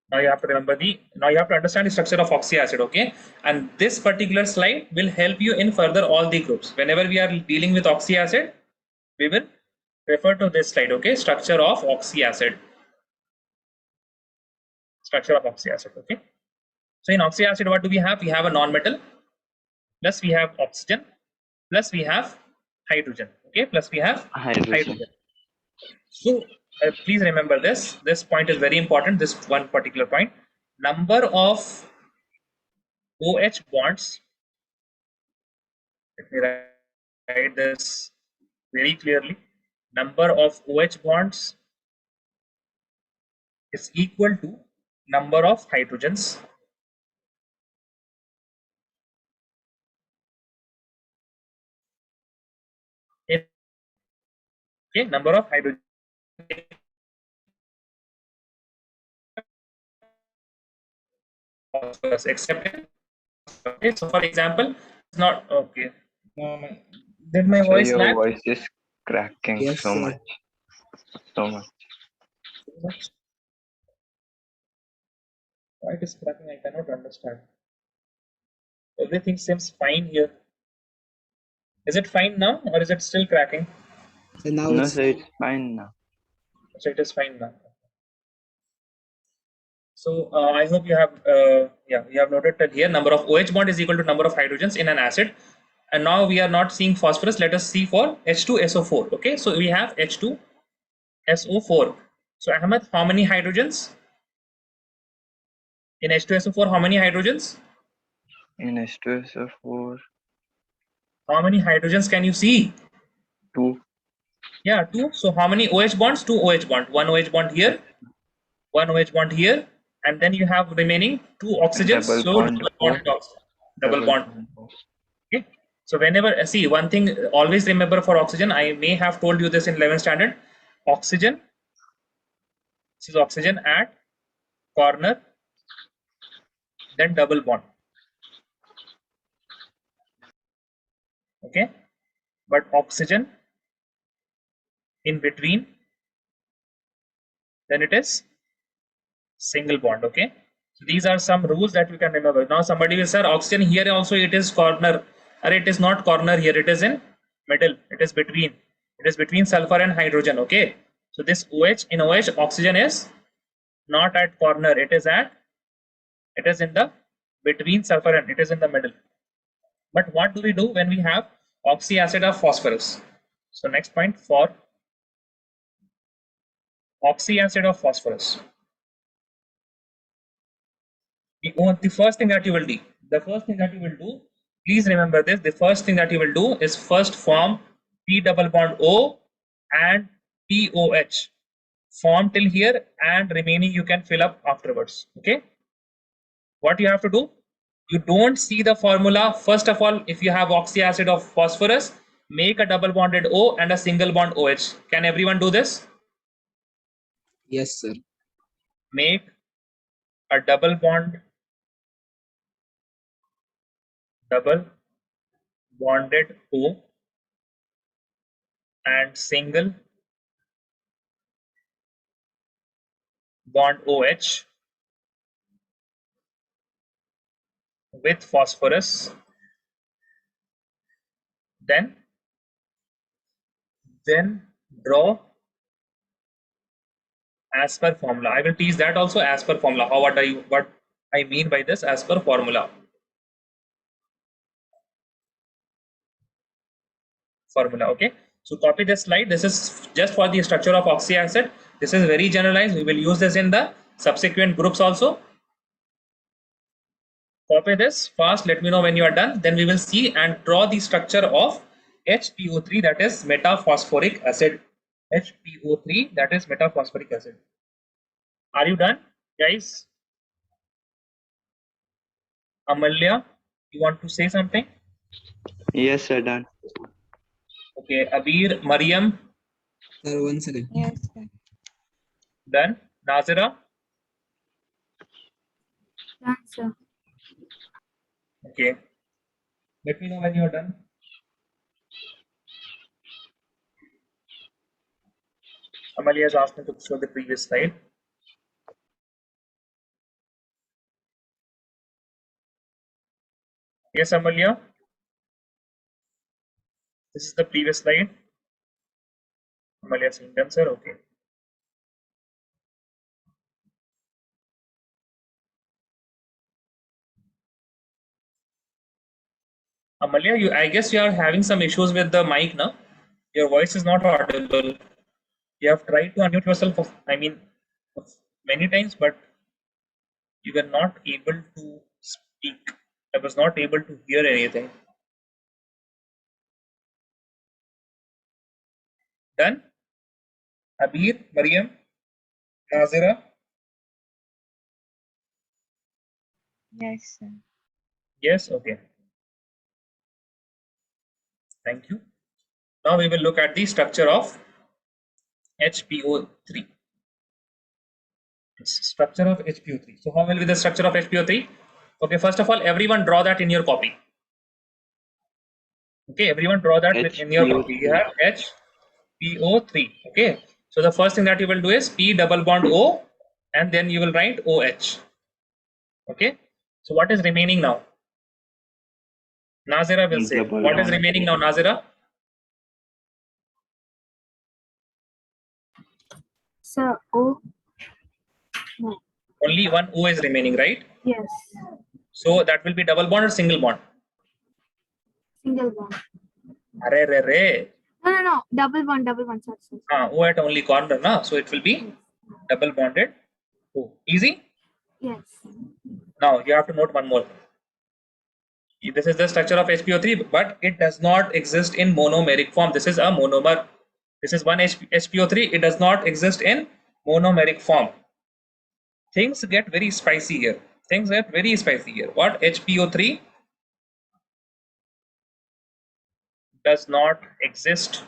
Now you have to remember now you have to understand the structure of oxy acid, okay? And this particular slide will help you in further all the groups. Whenever we are dealing with oxy acid, we will refer to this slide, okay? Structure of oxy acid. Structure of oxy acid, okay? So in oxy acid, what do we have? We have a non-metal, plus we have oxygen, plus we have hydrogen, okay? Plus we have Hydrogen. hydrogen. So please remember this. This point is very important. This one particular point. Number of OH bonds. Let me write this very clearly. Number of OH bonds is equal to number of hydrogens. Okay, number of hydrogens accepted. Okay, so for example, it's not okay. Did my So voice your lag? voice is cracking yes, so sir. much. So much. So much. Why it is cracking? I cannot understand. Everything seems fine here. Is it fine now, or is it still cracking? So now No, it's sir, it's fine now. So it is fine now. So I hope you have you have noted that here number of OH bond is equal to number of hydrogens in an acid. And now we are not seeing phosphorus. Let us see for H2SO4. Okay, so we have H2SO4. So Ahmed, how many hydrogens in H2SO4? How many hydrogens? In H2SO4, How many hydrogens can you see? 2. Yeah, 2. So how many OH bonds? 2 OH bond. 1 OH bond here, 1 OH bond here, and then you have remaining 2 oxygens. Double So bond double O. bond, double bond. O. Okay. So whenever see one thing, always remember for oxygen. I may have told you this in 11th standard. Oxygen. This is oxygen at corner, then double bond. Okay, but oxygen in between, then it is single bond. Okay, so these are some rules that we can remember. Now somebody will say, oxygen here also it is corner, or it is not corner here, it is in middle, it is between sulfur and hydrogen. Okay, so this OH, in OH oxygen is not at corner, it is in the between sulfur and it is in the middle. But what do we do when we have oxy acid of phosphorus? So next point, for oxy acid of phosphorus, the first thing that you will do, please remember this, the first thing that you will do is first form P double bond O and POH. Form till here, and remaining you can fill up afterwards. Okay, what you have to do, you don't see the formula. First of all, if you have oxy acid of phosphorus, make a double bonded O and a single bond OH. Can everyone do this? yes, sir. Make a double bonded O and single bond OH with phosphorus, then draw as per formula. I will teach that also as per formula. What I mean by this as per formula. Okay, so copy this slide. This is just for the structure of oxy acid. This is very generalized. We will use this in the subsequent groups also. Copy this fast. Let me know when you are done. Then we will see and draw the structure of HPO3, that is metaphosphoric acid. HPO3, that is metaphosphoric acid. Are you done, guys? Amalya, you want to say something? Yes, sir, done. Okay, Abir, Mariam, Sir, 1 second. Yes, sir. done. Nazira, Done, sir. okay. Let me know when you are done. Amalya has asked me to show the previous slide. Yes, Amalya. This is the previous slide. Amalya saying done, sir. Okay. Amalya, I guess you are having some issues with the mic now. Your voice is not audible. You have tried to unmute yourself, many times, but you were not able to speak. I was not able to hear anything. Done? Abir, Mariam, Nazira? Yes, sir. Yes, okay. Thank you. Now we will look at the structure of HPO3. Structure of HPO3. So how will be the structure of HPO3? Okay, first of all, everyone draw that in your copy. Okay, everyone draw that in your copy. You have HPO3. Okay, So the first thing that you will do is P double bond O, and then you will write OH. Okay. So what is remaining now? Nazira will say. Double What is bond. remaining now, Nazira? Sir, O. No. Only one O is remaining, right? Yes. So that will be double bond or single bond? Single bond. Arre, re, re. No. Double bond, sir. O at only corner, na? So it will be double bonded O. Easy? Yes. Now you have to note one more. This is the structure of HPO3, but it does not exist in monomeric form. This is a monomer. This is one HPO3. It does not exist in monomeric form. Things get very spicy here. Things get very spicy here. What? HPO3 does not exist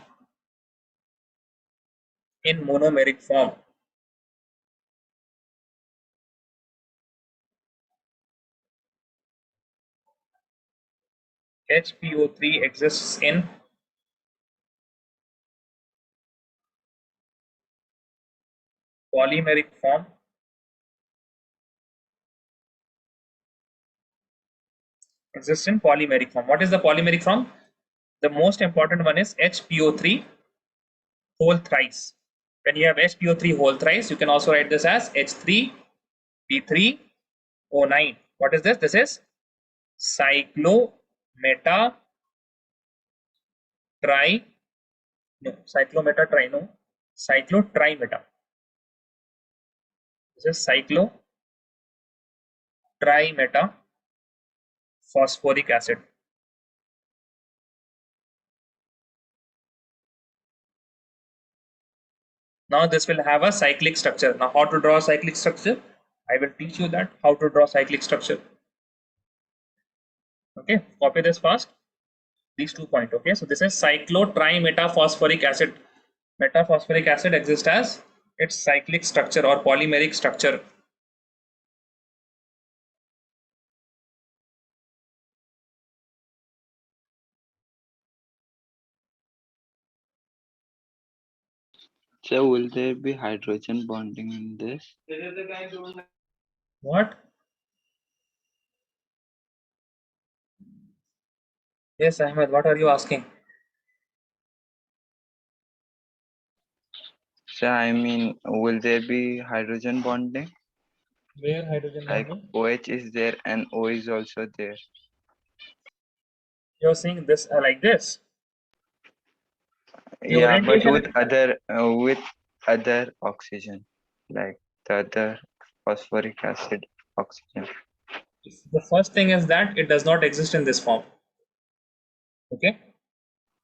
in monomeric form. HPO3 exists in polymeric form. Exists in polymeric form. What is the polymeric form? The most important one is HPO3 whole thrice. When you have HPO3 whole thrice, you can also write this as H3P3O9. What is this? This is cyclometa tri no cyclometa tri no cyclotrimeta. This is cyclotrimeta phosphoric acid. Now this will have a cyclic structure. Now how to draw a cyclic structure? I will teach you that how to draw cyclic structure. Okay, copy this fast. These 2 points. Okay, so this is cyclotrimetphosphoric acid. Metaphosphoric acid exists as its cyclic structure or polymeric structure. So will there be hydrogen bonding in this? What? Yes, Ahmed, what are you asking? So I mean, will there be hydrogen bonding? Where hydrogen Like bonding? OH is there and O is also there. You're saying this like this. The Yeah, but orientation with other oxygen, like the other phosphoric acid oxygen. the first thing is that it does not exist in this form. Okay.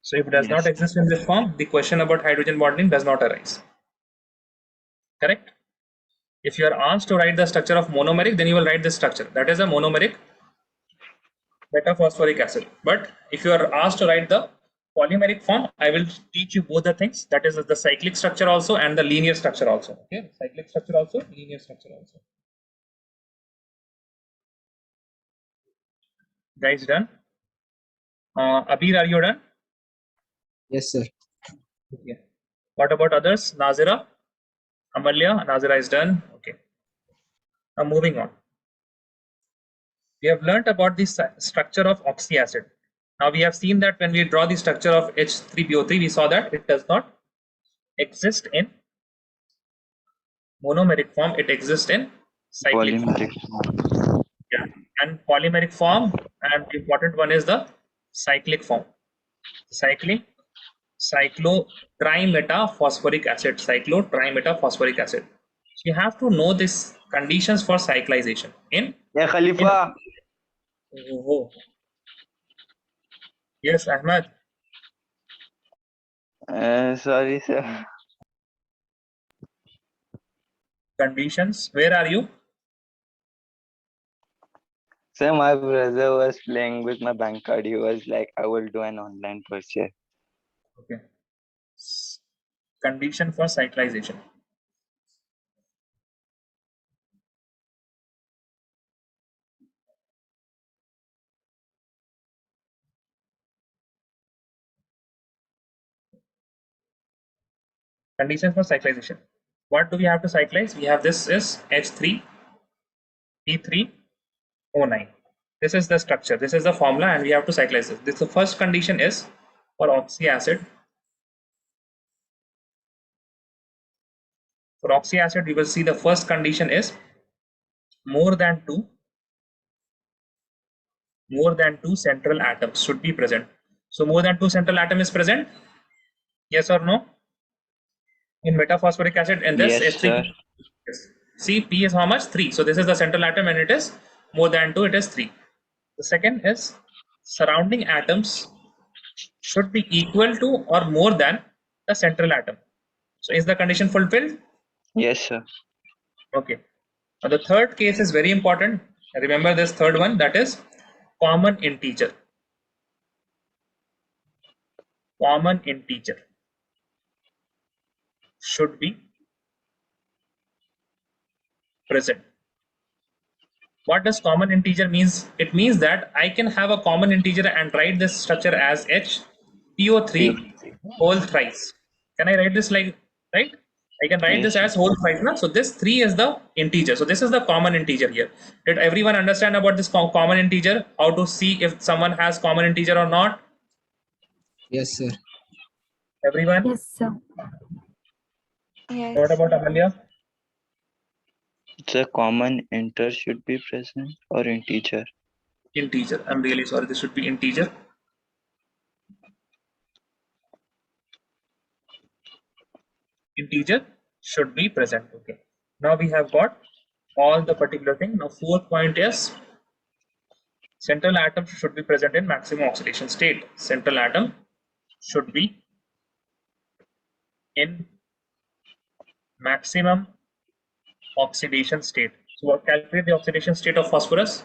So if it does not Yes. exist in this form, the question about hydrogen bonding does not arise. Correct? If you are asked to write the structure of monomeric, then you will write this structure. That is a monomeric metaphosphoric acid. But if you are asked to write the polymeric form, I will teach you both the things. That is the cyclic structure also and the linear structure also. Okay, cyclic structure also, linear structure also. Guys, done? Abir, are you done? Yes, sir. Okay. What about others? Nazira, Amalya, Nazira is done. Okay. Now moving on. We have learnt about the structure of oxyacid. Now we have seen that when we draw the structure of H3PO3, we saw that it does not exist in monomeric form, it exists in cyclic form. Polymeric form. Yeah. And polymeric form, and the important one is the cyclic form. Cyclic, cyclotrimetaphosphoric acid, cyclotrimetaphosphoric acid. So you have to know these conditions for cyclization. Yeah, Khalifa. Oh, yes, Ahmed. Sorry, sir. Conditions. Where are you? So my brother was playing with my bank card. He was like, I will do an online purchase. Okay. Condition for cyclization. Conditions for cyclization. What do we have to cyclize? We have this is H3, P3, O9. This is the structure. This is the formula, and we have to cyclize this. The first condition is for oxy acid. For oxy acid, we will see the first condition is more than two central atoms should be present. So more than two central atom is present. Yes or no? In metaphosphoric acid, and this Yes, H3. sir. Yes. See, P is how much? 3. So this is the central atom, and it is more than 2. It is 3. The second is surrounding atoms should be equal to or more than the central atom. So is the condition fulfilled? Yes, sir. Okay. Now the third case is very important. Remember this third one, that is common integer. Common integer should be present. What does common integer means? It means that I can have a common integer and write this structure as HPO3 whole thrice. Can I write this like, right? I can write Yes, this as whole thrice. No? So this 3 is the integer. So this is the common integer here. Did everyone understand about this common integer? How to see if someone has common integer or not? Yes, sir. Everyone? Yes, sir. Yes. What about Amalya? The common inter should be present or integer. Integer. I'm really sorry. This should be integer. Integer should be present. Okay. Now we have got all the particular thing. Now fourth point is central atom should be present in maximum oxidation state. Central atom should be in maximum oxidation state. So what, calculate the oxidation state of phosphorus.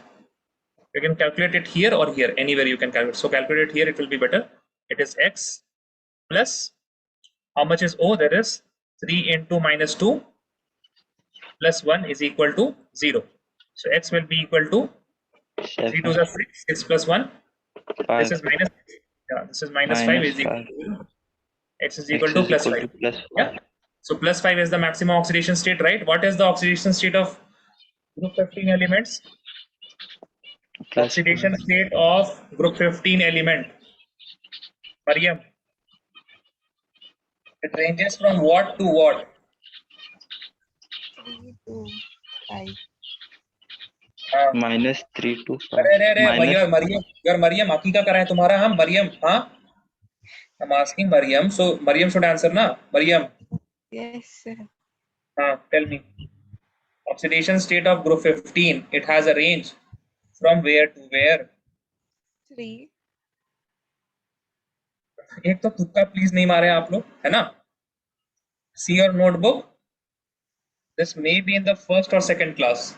You can calculate it here or here, anywhere you can calculate. So calculate it here, it will be better. It is X plus, how much is O? There is 3 into minus 2 plus 1 is equal to 0. So X will be equal to 3 to 7, the 6, 6 plus 1. 5, This is minus, yeah, this is minus 5 minus is equal 5. to, X is X equal to is plus equal 5. to plus 5. Yeah. So plus 5 is the maximum oxidation state, right? What is the oxidation state of group 15 elements? Plus Oxidation 5. state of group 15 element. Mariam. It ranges from what to what? 3 to 5. Minus 3 to 5. अरे Minus Mariam आकी का करा है तुम्हारा? हम Mariam, हाँ? I'm asking Mariam, so Mariam should answer ना? Mariam, Yes, sir. tell me. Oxidation state of group 15, it has a range from where to where? 3. एक तो तुक्का प्लीज नहीं मारे आप लोग, है ना? See your notebook. This may be in the first or second class.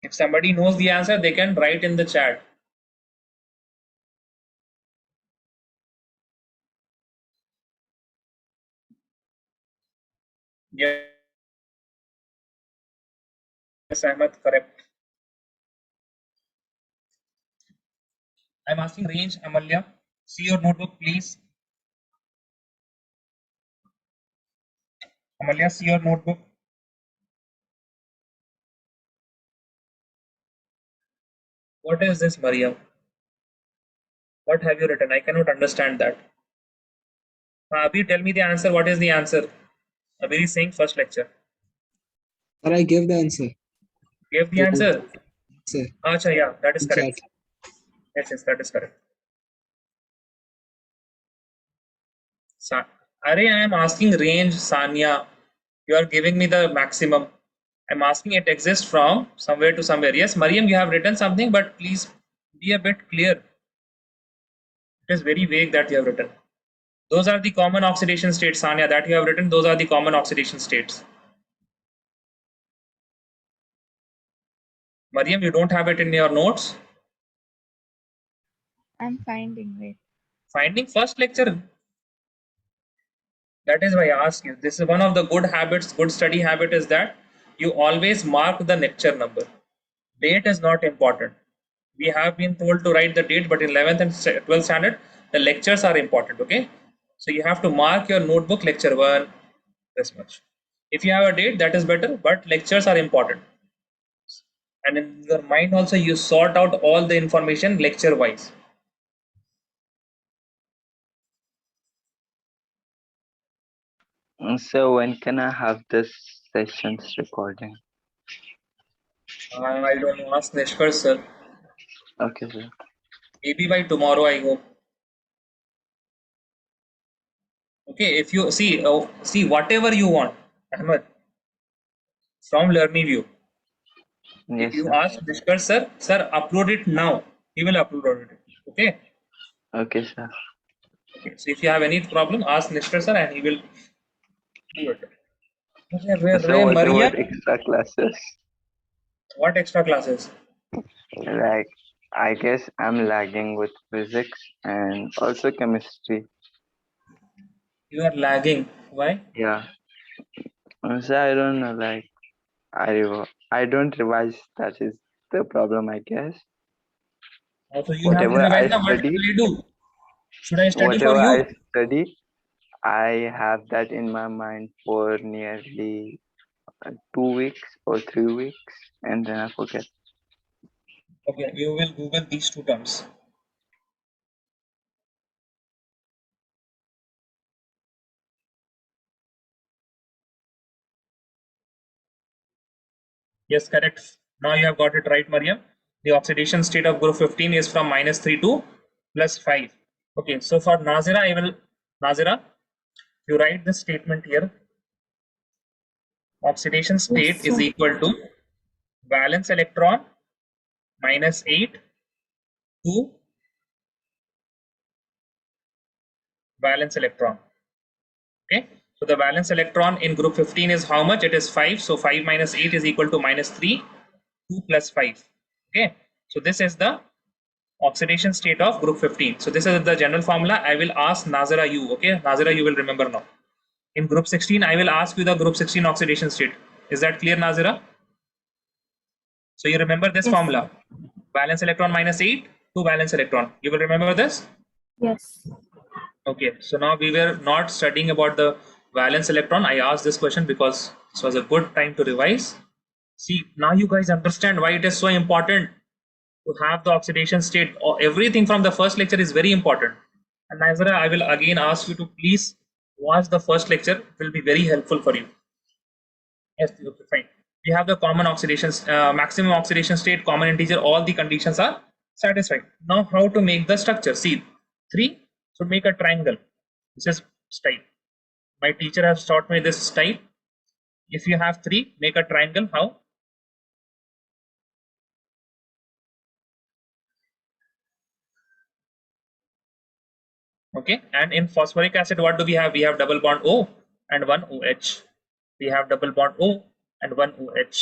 If somebody knows the answer, they can write in the chat. Yes, Ahmed, correct. I'm asking range, Amalya. See your notebook, please. Amalya, see your notebook. What is this, Mariam? What have you written? I cannot understand that. Abhi, tell me the answer. What is the answer? Abhi is saying first lecture. Sir, I give the answer. Give the answer. Sir, Acha, yeah, that is in correct. chat. Yes, that is correct. Are, I am asking range, Sanya. You are giving me the maximum. I'm asking it exists from somewhere to somewhere. Yes, Mariam, you have written something, but please be a bit clear. It is very vague that you have written. Those are the common oxidation states, Sanya, that you have written. Those are the common oxidation states. Mariam, you don't have it in your notes? I'm finding it. Finding first lecture. That is why I ask you. This is one of the good habits, good study habit is that you always mark the lecture number. Date is not important. We have been told to write the date, but in 11th and 12th standard, the lectures are important, okay? So you have to mark your notebook lecture 1 this much. If you have a date, that is better, but lectures are important. And in your mind also, you sort out all the information lecture wise. So when can I have this session's recording? I don't know, ask Nishkar sir. Okay, sir. Maybe by tomorrow, I hope. Okay, if you see whatever you want, Ahmed, from LearnyView. Yes, If you sir. ask Nishkar sir, upload it now. He will upload it. Okay. Okay, sir. Okay. So if you have any problem, ask Nishkar sir, and he will do it. So what Maria, about extra classes? what extra classes? Like, I guess I'm lagging with physics and also chemistry. You are lagging. Why? Yeah. So I don't know, like, I don't revise. That is the problem, I guess. Also, you have to Whatever revise I now. What study, will I do? Should I study for whatever you? I study, I have that in my mind for nearly 2 weeks or 3 weeks, and then I forget. Okay, you will Google these two terms. Yes, correct. Now you have got it right, Mariam. The oxidation state of group 15 is from -3 to +5. Okay, so for Nazira, Nazira, you write this statement here. Oxidation state is sir. equal to valence electron -8 to valence electron. Okay, so the valence electron in group 15 is how much? It is 5. So 5 minus 8 is equal to -3, 2 plus 5. Okay, so this is the oxidation state of group 15. So this is the general formula. I will ask Nazira you. Okay, Nazira, you will remember now. In group 16, I will ask you the group 16 oxidation state. Is that clear, Nazira? So you remember this Yes, formula. Valence electron -8 to valence electron. You will remember this? Yes. Okay, so now we were not studying about the valence electron. I asked this question because this was a good time to revise. See, now you guys understand why it is so important to have the oxidation state. Or everything from the first lecture is very important. And Nazira, I will again ask you to please watch the first lecture. It will be very helpful for you. Yes, okay, fine. We have the common oxidation, maximum oxidation state, common integer. All the conditions are satisfied. Now, how to make the structure? See, 3 should make a triangle. This is style. My teacher has taught me this style. If you have 3, make a triangle. How? Okay. And in phosphoric acid, what do we have? We have double bond O and one OH. We have double bond O and one OH.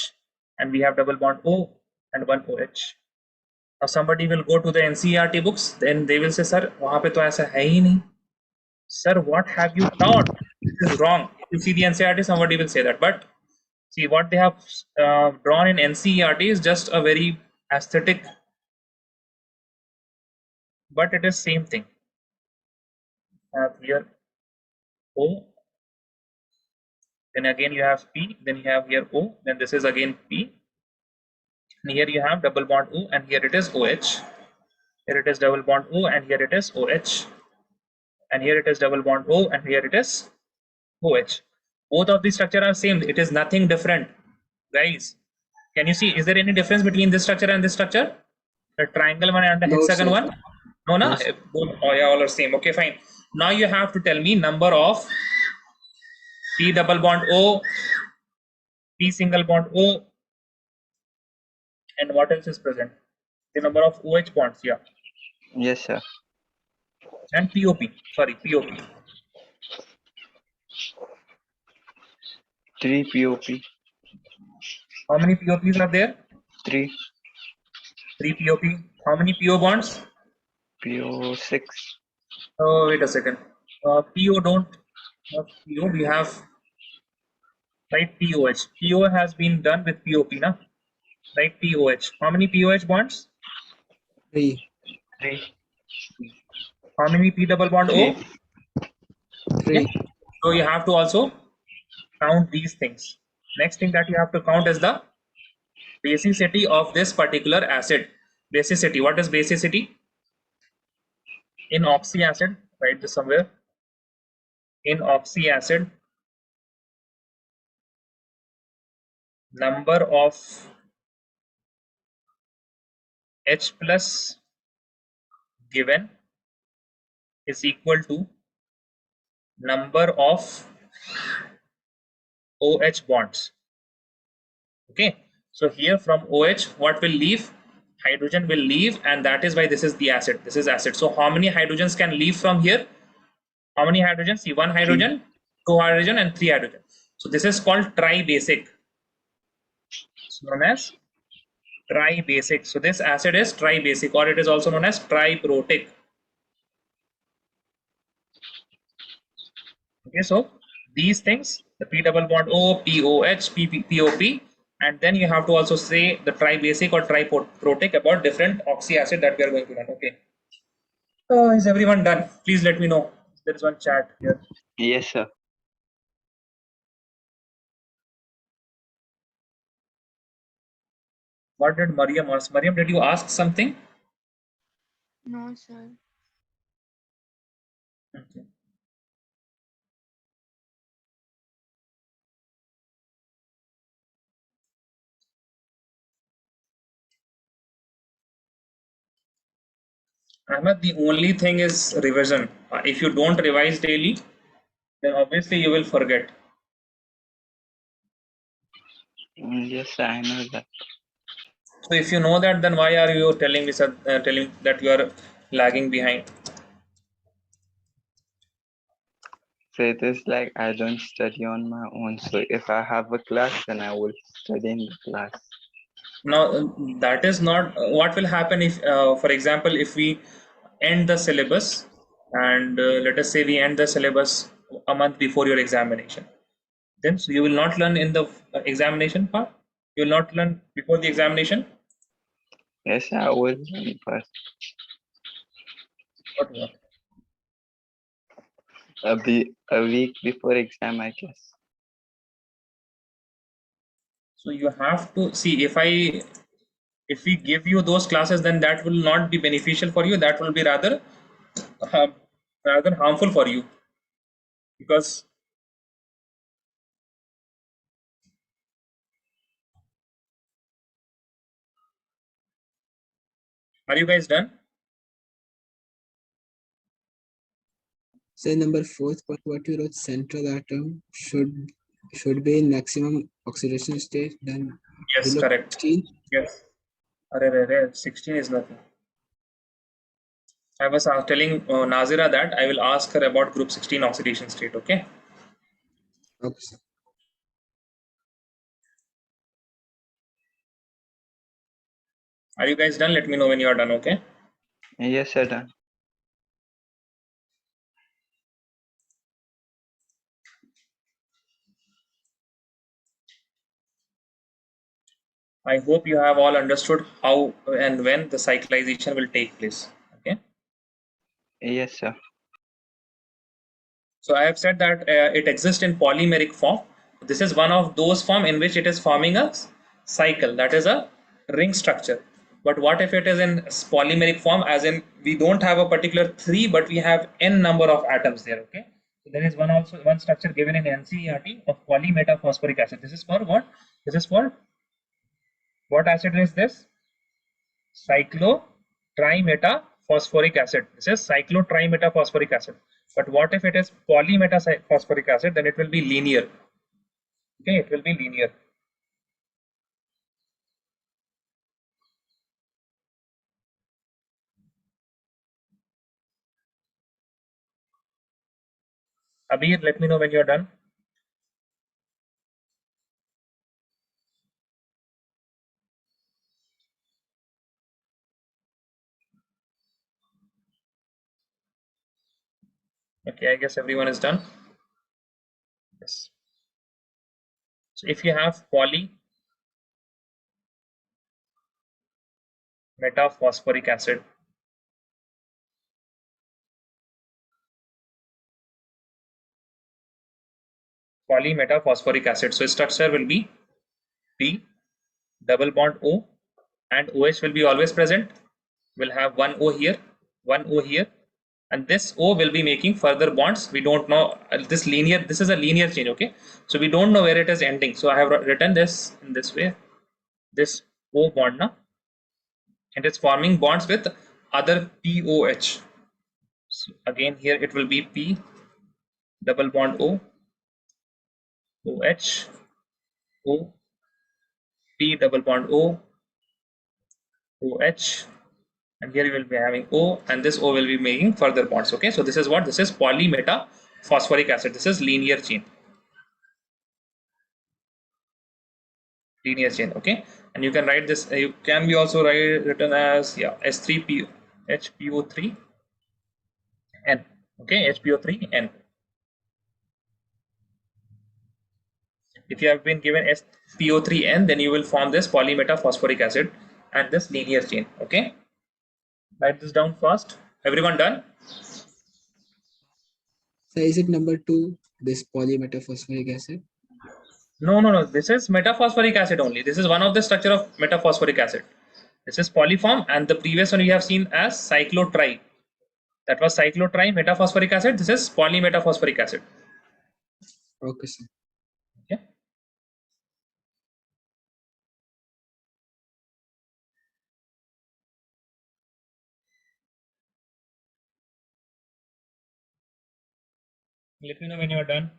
And we have double bond O and one OH. Now somebody will go to the NCERT books, then they will say, sir, वहाँ पे तो ऐसा है ही नहीं. Sir, what have you taught? This is wrong. If you see the NCERT, somebody will say that. But see, what they have drawn in NCERT is just a very aesthetic, but it is same thing. Here O, then again you have P, then you have here O, then this is again P. And here you have double bond O, and here it is OH. Here it is double bond O, and here it is OH. And here it is double bond O, and here it is OH. Both of these structure are same. It is nothing different, guys. Can you see? Is there any difference between this structure and this structure? The triangle one and the No, hexagon sir. one? No, No, no. sir. Oh, yeah, all are same. Okay, fine. Now you have to tell me number of P double bond O, P single bond O, and what else is present? The number of OH bonds, yeah, Yes, sir. and POP. Sorry, POP. 3 POP. How many POPs are there? 3 3 POP. How many PO bonds? PO6. Oh, wait a second. PO don't have PO. We have right POH. PO has been done with POP, na? Right POH. How many POH bonds? 3. 3. How many P double bond O? 3. 3. So you have to also count these things. Next thing that you have to count is the basicity of this particular acid. Basicity. What is basicity? In oxy acid, write this somewhere. In oxy acid, number of H plus given is equal to number of OH bonds. Okay, so here from OH, what will leave? Hydrogen will leave, and that is why this is the acid. This is acid. So how many hydrogens can leave from here? How many hydrogens? See, 1 hydrogen, 2 hydrogen, and 3 hydrogen. So this is called tribasic. It's known as tribasic. So this acid is tribasic, or it is also known as triprotic. Okay, so these things, the P double bond O, POH, POP, and then you have to also say the tribasic or triprotic about different oxy acid that we are going to run. Okay. Oh, is everyone done? Please let me know. There is one chat here. Yes, sir. What did Mariam ask? Mariam, did you ask something? No, sir. Okay. Ahmed, the only thing is revision. If you don't revise daily, then obviously you will forget. Yes, sir, I know that. So if you know that, then why are you telling me telling that you are lagging behind? So it is like I don't study on my own. So if I have a class, then I will study in the class. Now, that is not what will happen if, for example, if we end the syllabus and let us say we end the syllabus a month before your examination. Then so you will not learn in the examination part. You will not learn before the examination. Yes, I will learn first. What? A week before exam, I guess. So you have to see if we give you those classes, then that will not be beneficial for you. That will be rather harmful for you, because are you guys done? So number 4th point, what you wrote, central atom should be in maximum oxidation state. Then Yes, below correct. 16. Yes. 16 is nothing. I was telling Nazira that I will ask her about group 16 oxidation state. Okay. Okay, sir. Are you guys done? Let me know when you are done. Okay. Yes, sir, done. I hope you have all understood how and when the cyclization will take place. Okay. Yes, sir. So I have said that it exists in polymeric form. This is one of those form in which it is forming a cycle, that is a ring structure. But what if it is in polymeric form, as in we don't have a particular 3, but we have n number of atoms there. Okay. So there is one structure given in NCERT of polymetaphosphoric acid. This is for what? This is for what acid is this? Cyclotrimetphosphoric acid. This is cyclotrimetphosphoric acid. But what if it is polymetaphosphoric acid? Then it will be linear. Okay, it will be linear. Abir, let me know when you're done. Okay, I guess everyone is done. Yes. So if you have polymetaphosphoric acid, Polymetaphosphoric acid. So structure will be P double bond O, and OH will be always present. We'll have one O here, and this O will be making further bonds. We don't know this is a linear chain, okay? So we don't know where it is ending. So I have written this in this way, this O bond now, and it's forming bonds with other POH. So again here it will be P double bond O, OH, O, P double bond O, OH, and here you will be having O, and this O will be making further bonds. Okay, so this is what this is polymetaphosphoric acid. This is linear chain. Okay, and you can write this. You can be also written as S3P HPO3N. Okay, HPO3N. If you have been given SPO3N, then you will form this polymetaphosphoric acid and this linear chain. Okay, write this down fast. Everyone done? So is it number 2, this polymetaphosphoric acid? No. This is metaphosphoric acid only. This is one of the structure of metaphosphoric acid. This is polyform, and the previous one we have seen as cyclotri. That was cyclotri metaphosphoric acid. This is polymetaphosphoric acid. Okay, sir. Okay. Let me know when you are done.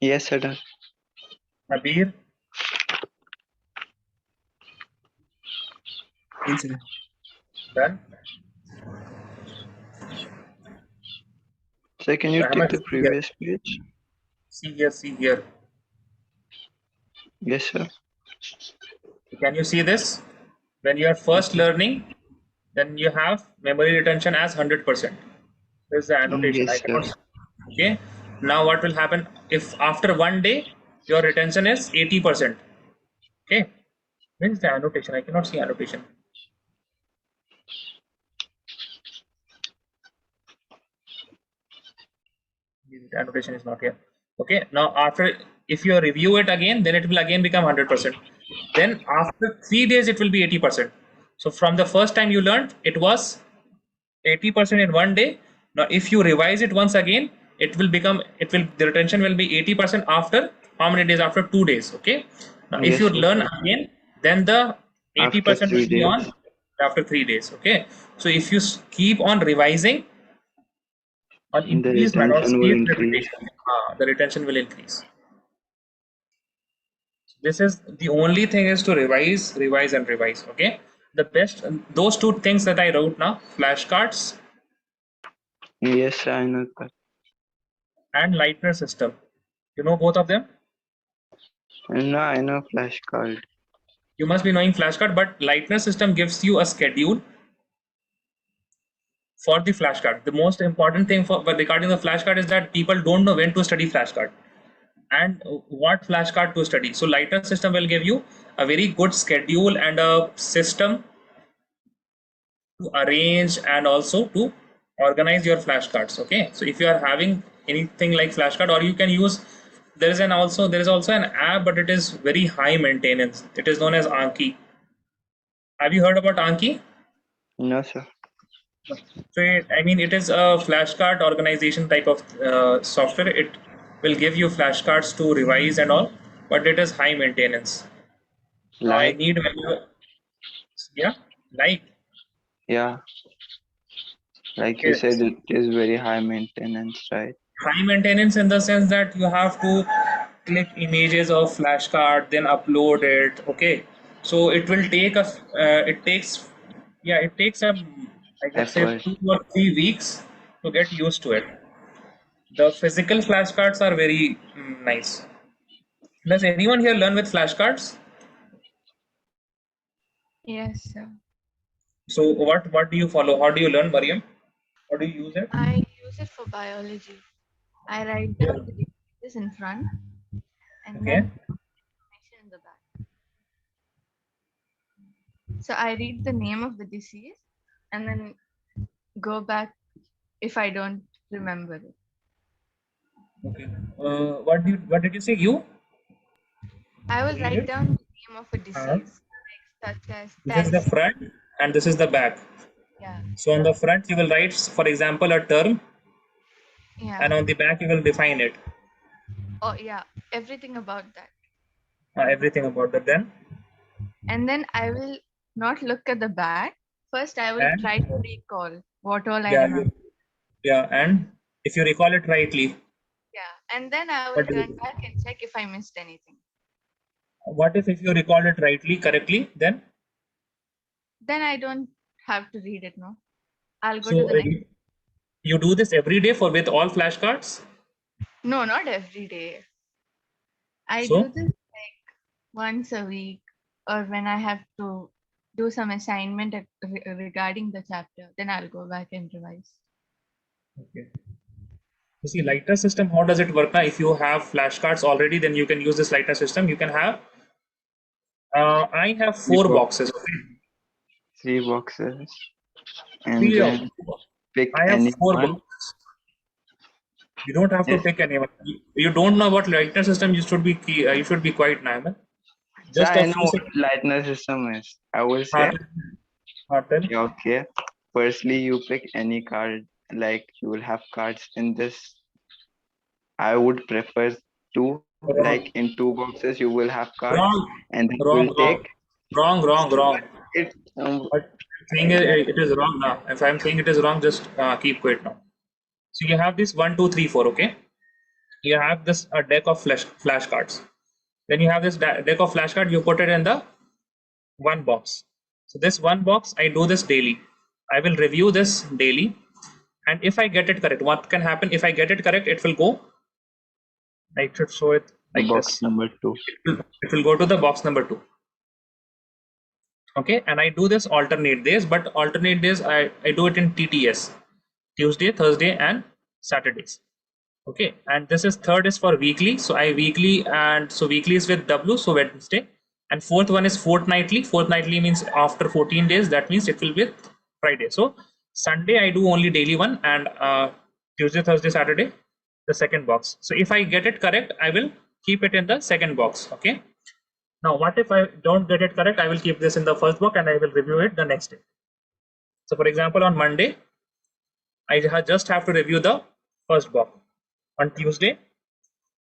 Yes, sir. Done. Abir, Answer. done. Sir, can you So, take the previous page? See here. Yes, sir. Can you see this? When you are first learning, then you have memory retention as 100%. This is the annotation. Yes, sir. Okay. Now what will happen if after one day your retention is 80%? Okay. Where is the annotation? I cannot see annotation. The annotation is not here. Okay. Now after, if you review it again, then it will again become 100%. Then after 3 days it will be 80%. So from the first time you learned, it was 80% in one day. Now if you revise it once again, the retention will be 80% after how many days? After 2 days. Okay. Now if Yes, you sir. learn again, then the 80% will 3 be on days. after 3 days. Okay. So if you keep on revising on The increased manner or retention will spaced increase. repetition, the retention will increase. This is the only thing, is to revise. Okay. The best, those two things that I wrote now, flashcards Yes, sir, I know that. and Leitner system. You know both of them? No, I know flashcard. You must be knowing flashcard, but Leitner system gives you a schedule for the flashcard. The most important thing regarding the flashcard is that people don't know when to study flashcard and what flashcard to study. So Leitner system will give you a very good schedule and a system to arrange and also to organize your flashcards. Okay, so if you are having anything like flashcard, or you can use, there is also an app, but it is very high maintenance. It is known as Anki. Have you heard about Anki? No, sir. So it is a flashcard organization type of software. It will give you flashcards to revise and all, but it is high maintenance. Like, Yeah, yeah. Like you said, it is very high maintenance, right? high maintenance in the sense that you have to click images of flashcard, then upload it. Okay, so it will take us. It takes I would say Effort. 2 or 3 weeks to get used to it. The physical flashcards are very nice. Does anyone here learn with flashcards? Yes, sir. So what do you follow? How do you learn, Mariam? How do you use it? I use it for biology. I write down the diseases in front and Okay. then information in the back. So I read the name of the disease and then go back if I don't remember it. Okay. What did you say? You I will read write it? down the name of a Uh, disease, like such as this is the thalassemia. front and this is the back. Yeah, So on the front you will write, for example, a term, yeah. and on the back you will define it. Oh, yeah. Everything about that. Everything about that. Then And then I will not look at the back. First, I will and try to recall what all I yeah, remember. and if you recall it rightly, Yeah, and then I will what do turn you, back and check if I missed anything. what if you recall it rightly, correctly? Then I don't have to read it, no? I'll go to So the next. you do this every day for with all flashcards. No, not every day. I do So this like once a week or when I have to do some assignment regarding the chapter. Then I'll go back and revise. okay. You see, lighter system. How does it work now? If you have flashcards already, then you can use this lighter system. You can have. I have Three, four boxes. Okay. three boxes, and Three. then pick I have any four one. boxes. You don't have to Yes. pick anyone. You don't know about lighter system. You should be quite normal. So Just I a know few what seconds. lightner system is. I will say, Tell. okay. Firstly, you pick any card. Like you will have cards in this. I would prefer two. Like Wrong. in two boxes, you will have cards, Wrong. and then you Wrong. will Wrong. take. Wrong. Wrong. Wrong. It. But saying it is wrong now. If I'm saying it is wrong, just keep quiet now. So you have this 1, 2, 3, 4. Okay. You have this a deck of flashcards. Then you have this deck of flashcard. You put it in the one box. So this one box, I do this daily. I will review this daily, and if I get it correct, what can happen? If I get it correct, it will go. I should show it like Box this. number 2. It will go to the box number 2. Okay, and I do this alternate days, but alternate days I do it in TTS, Tuesday, Thursday, and Saturdays. Okay, and this is third is for weekly. So I weekly, and so weekly is with W, so Wednesday, and fourth one is fortnightly. Fortnightly means after 14 days. That means it will be Friday. So Sunday I do only daily one, and Tuesday, Thursday, Saturday the second box. So if I get it correct, I will keep it in the second box. Okay. Now what if I don't get it correct? I will keep this in the first box and I will review it the next day. So for example, on Monday, I just have to review the first box. On Tuesday,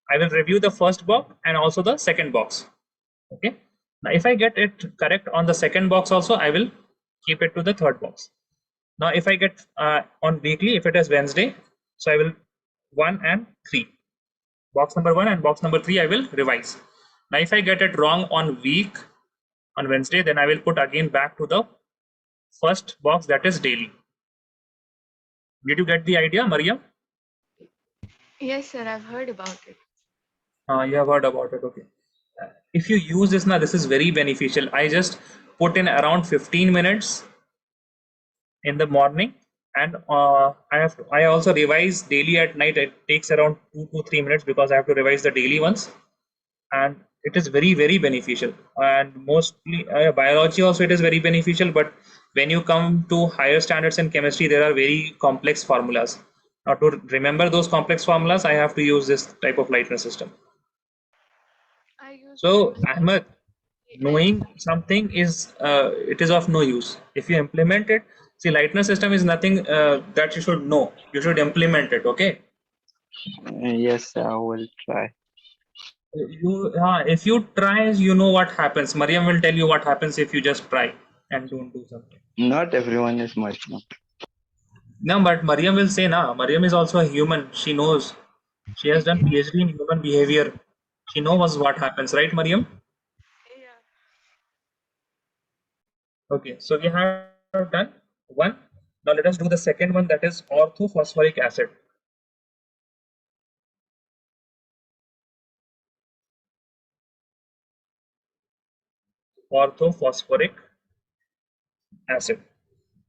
I will review the first box and also the second box. Okay. Now, if I get it correct on the second box also, I will keep it to the third box. Now, if I get on weekly, if it is Wednesday, so I will 1 and 3. Box number 1 and box number 3, I will revise. Now, if I get it wrong on Wednesday, then I will put again back to the first box, that is daily. Did you get the idea, Mariam? Yes, sir. I've heard about it. You have heard about it. Okay. If you use this now, this is very beneficial. I just put in around 15 minutes in the morning, and I also revise daily at night. It takes around 2 to 3 minutes because I have to revise the daily ones, and it is very beneficial. And mostly biology also it is very beneficial. But when you come to higher standards in chemistry, there are very complex formulas. Now to remember those complex formulas, I have to use this type of lightner system. I use So chemistry. Ahmed, knowing something is it is of no use if you implement it. See, lightner system is nothing that you should know. You should implement it. Okay. Yes, I will try. If you try, you know what happens. Mariam will tell you what happens if you just try and don't do something. Not everyone is much. No. No, but Mariam will say, "Na, Mariam is also a human. She knows. She has done PhD in human behavior. She knows what happens, right, Mariam?" Yeah. Okay, so we have done one. Now let us do the second one, that is orthophosphoric acid. Orthophosphoric acid.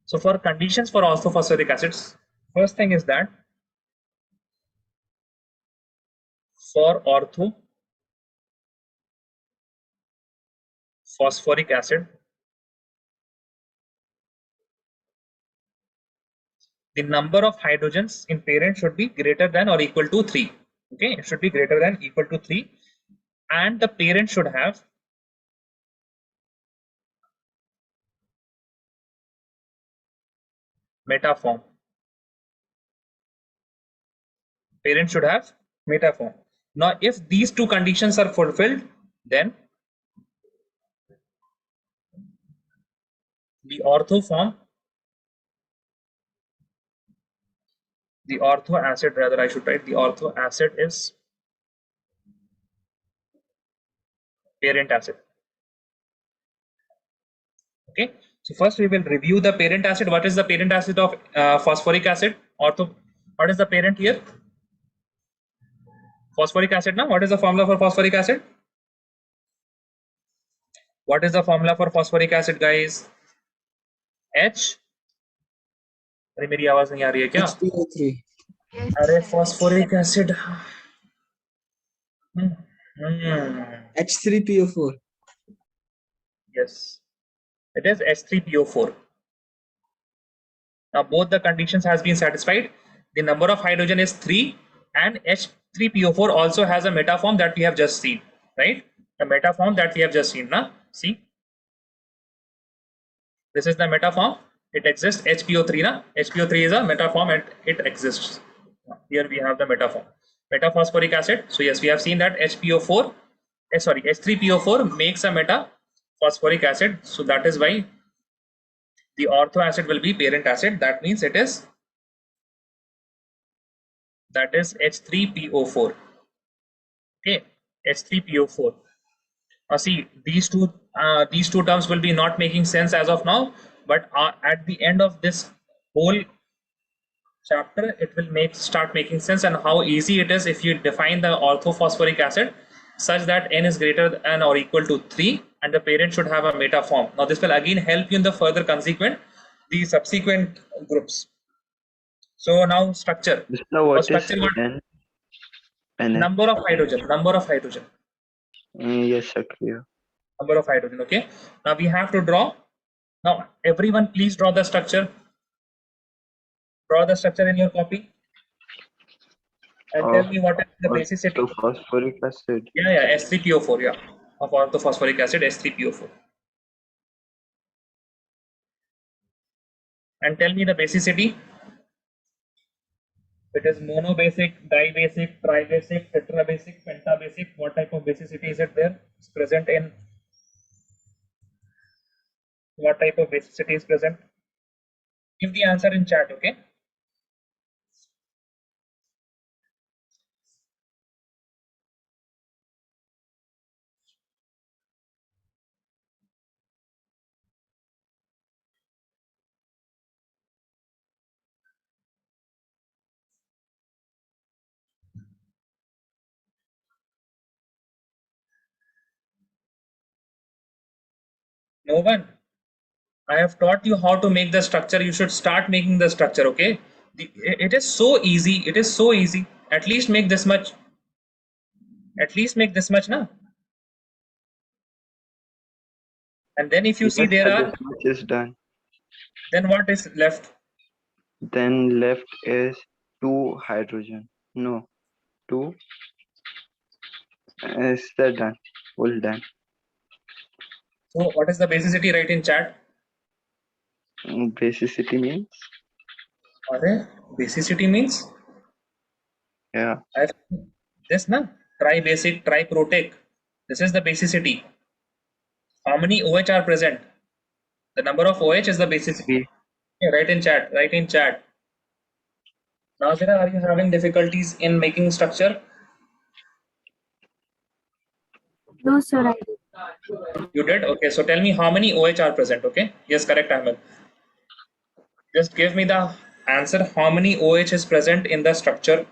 So for conditions for orthophosphoric acids, first thing is that for orthophosphoric acid, the number of hydrogens in parent should be greater than or equal to 3. Okay, it should be greater than equal to 3, and the parent should have metaform. Parent should have metaform. Now, if these two conditions are fulfilled, then the ortho acid, rather I should write the ortho acid is parent acid. Okay, so first we will review the parent acid. What is the parent acid of phosphoric acid? Ortho, what is the parent here? Phosphoric acid. Now, what is the formula for phosphoric acid? What is the formula for phosphoric acid, guys? H. अरे मेरी आवाज नहीं आ रही है क्या? HPO3. अरे phosphoric acid. H3PO4. Yes, it is H3PO4. Now both the conditions has been satisfied. The number of hydrogen is 3, and H3PO4 also has a metaform that we have just seen, right? The metaform that we have just seen. Now, see, this is the metaform. It exists. HPO3. Na? HPO3 is a metaform and it exists. Here we have the metaform. Metaphosphoric acid. So yes, we have seen that H3PO4 makes a metaphosphoric acid. So that is why the ortho acid will be parent acid. That means it is H3PO4. Okay, H3PO4. See, these two terms will be not making sense as of now, but at the end of this whole chapter, it will start making sense, and how easy it is if you define the orthophosphoric acid such that N is greater than or equal to 3, and the parent should have a metaform. Now, this will again help you in the further the subsequent groups. So now structure. Mr. What is structure N? NH? Number of hydrogen. Yes, sir, clear. Number of hydrogen. Okay. Now we have to draw. Now everyone, please draw the structure. Draw the structure in your copy. And tell me what is the basicity. Phosphoric acid. Yeah, H3PO4. Yeah, of orthophosphoric acid, H3PO4. And tell me the basicity. It is monobasic, dibasic, tribasic, tetrabasic, pentabasic. What type of basicity is it there? It's present in. What type of basicity is present? Give the answer in chat, okay? No one. I have taught you how to make the structure. You should start making the structure, okay? It is so easy. It is so easy. At least make this much. At least make this much, na? And then if you see there are. This much is done. Then what is left? Then left is 2 hydrogen. No, 2. Is that done? Full done. So what is the basicity? Write in chat. Basicity means? Basicity means? Yeah. This na? Tribasic, triprotic. This is the basicity. How many OH are present? The number of OH is the basicity. Okay, write in chat. Write in chat. Nazira, are you having difficulties in making structure? No, sir, I did. You did? Okay, so tell me how many OH are present, okay? Yes, correct, Ahmed. Just give me the answer. How many OH is present in the structure?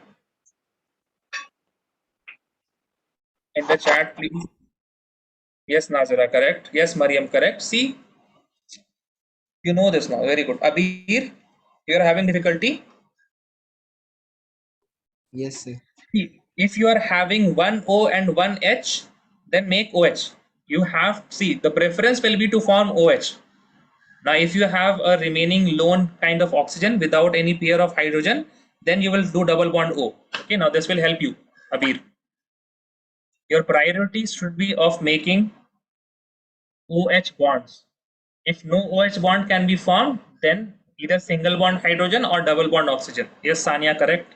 In the chat, please. Yes, Nazira, correct. Yes, Mariam, correct. See, You know this now. Very good. Abir, you are having difficulty. Yes, sir. If you are having one O and one H, then make OH. You have, see, the preference will be to form OH. Now, if you have a remaining lone kind of oxygen without any pair of hydrogen, then you will do double bond O. Okay, now this will help you, Abir. Your priority should be of making OH bonds. If no OH bond can be formed, then either single bond hydrogen or double bond oxygen. Yes, Sania, correct?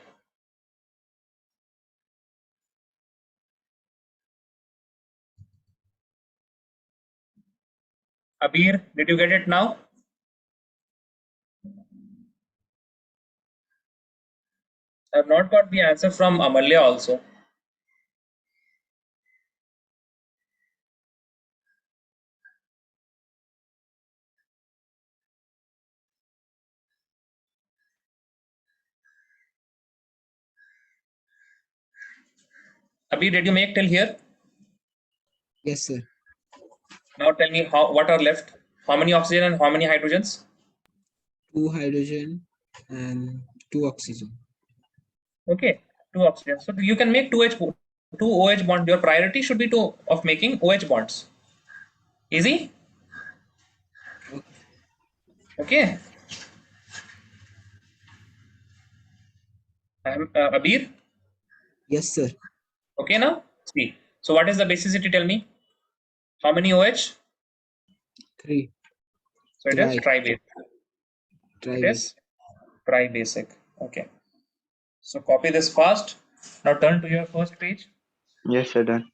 Abir, did you get it now? I have not got the answer from Amalya also. Abir, did you make till here? Yes, sir. Now tell me what are left. How many oxygen and how many hydrogens? 2 hydrogen and 2 oxygen. Okay, 2 oxygen. So you can make 2 OH bond. Your priority should be of making OH bonds. Easy? Okay. Abir? Yes, sir. Okay now? See. So what is the basicity? Tell me. How many OH? 3. So it is Tri. tribasic. It Tribasic. is tribasic. Okay. So copy this fast. Now turn to your first page. Yes, sir, done.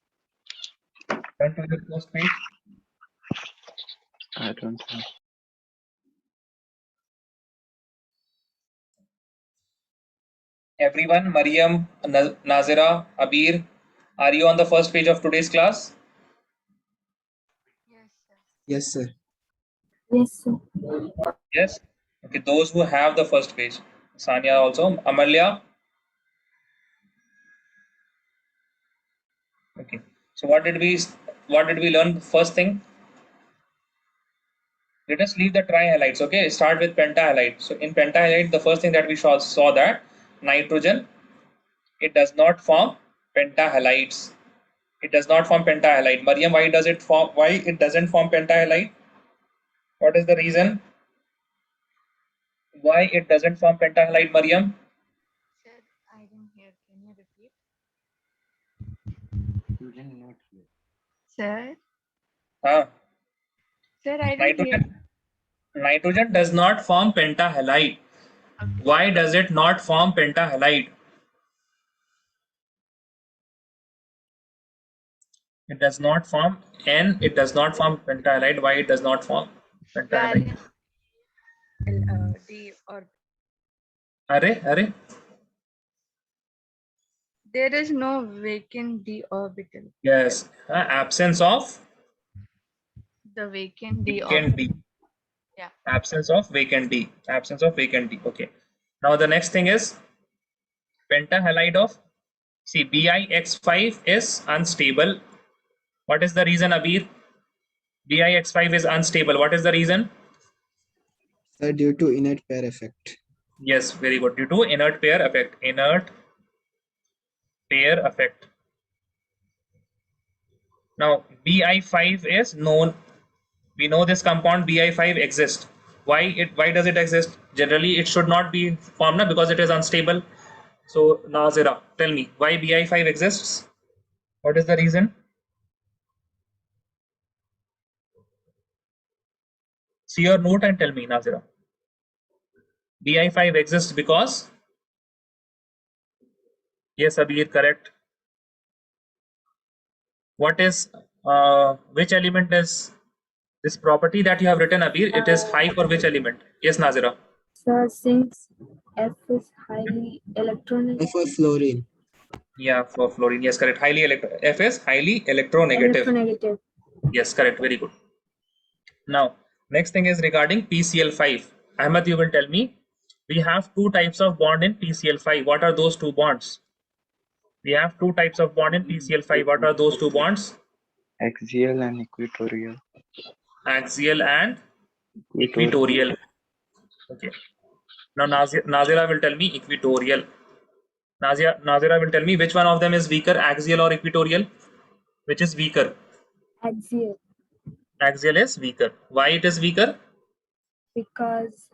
Turn to your first page. I don't know. Everyone, Mariam, Nazira, Abir, are you on the first page of today's class? Yes, sir. Yes, sir. Yes, sir. Yes. Okay, those who have the first page. Sanya also. Amalya. Okay. So what did we learn first thing? Let us leave the trihalides. Okay. Start with pentahalide. So in pentahalide, the first thing that we saw that nitrogen, it does not form pentahalides. It does not form pentahalide. Mariam, why it doesn't form pentahalide? What is the reason? Why it doesn't form pentahalide, Mariam? Sir, I didn't hear. Can you repeat? You did not hear. Sir? Huh? Sir, I didn't hear. Nitrogen does not form pentahalide. Okay. Why does it not form pentahalide? It does not form it does not form pentahalide. Why it does not form pentahalide? D or Array? there is no vacant d orbital. Yes. Absence of The vacant d vacant orbital. D. Yeah. Absence of vacant D. Absence of vacant D. Okay. Now the next thing is pentahalide of, see, BiX5 is unstable. What is the reason, Abir? BiX5 is unstable. What is the reason? Sir, due to inert pair effect. Yes, very good. Due to inert pair effect. Inert pair effect. Now, Bi5 is known. We know this compound Bi5 exists. Why does it exist? Generally, it should not be formed because it is unstable. So, Nazira, tell me why Bi5 exists? What is the reason? See your note and tell me, Nazira. Bi5 exists because, yes, Abir, correct. What is which element is this property that you have written, Abir? It is high for which element? Yes, Nazira. Sir, since F is highly electronegative. For fluorine. Yeah, for fluorine. Yes, correct. F is highly electronegative. Electronegative. Yes, correct. Very good. Now, next thing is regarding PCl5. Ahmed, you will tell me. We have two types of bond in PCl5. What are those two bonds? We have two types of bond in PCl5. What are those two bonds? Axial and equatorial. Axial and Equatorial. Okay. Now Nazira will tell me equatorial. Nazira will tell me which one of them is weaker, axial or equatorial? Which is weaker? Axial. Axial is weaker. Why it is weaker? Because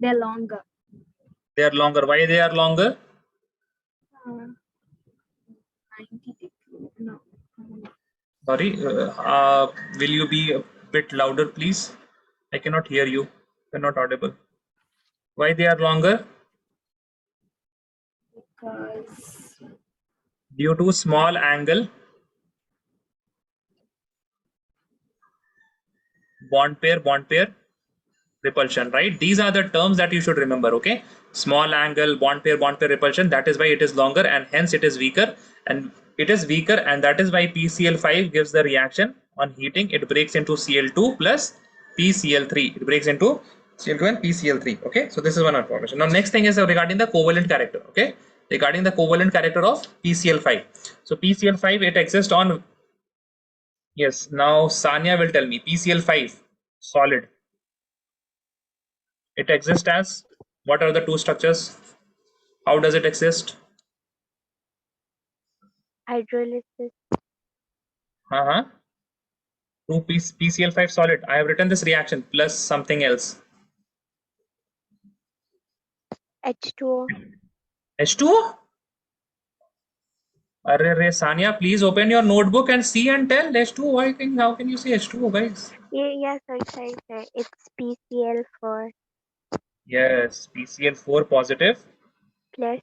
they're longer. They are longer. Why they are longer? 90 degrees. No. Sorry. Will you be a bit louder, please? I cannot hear you. You're not audible. Why they are longer? Because Due to small angle, bond pair, repulsion, right? These are the terms that you should remember, okay? Small angle, bond pair, repulsion. That is why it is longer and hence it is weaker. And it is weaker, and that is why PCl5 gives the reaction on heating. It breaks into Cl2 plus PCl3. It breaks into Cl2 and PCl3. Okay, so this is one information. Now, next thing is regarding the covalent character. Okay, regarding the covalent character of PCl5. So PCl5, it exists on. Yes, now Sanya will tell me PCl5 solid. It exists as, what are the two structures? How does it exist? Hydrolysis. PCl5 solid. I have written this reaction plus something else. H2O. H2O? Arre, Sanya, please open your notebook and see and tell H2O. How can you say H2O, guys? Yeah, sorry. It's PCl4 Yes, PCl4 positive plus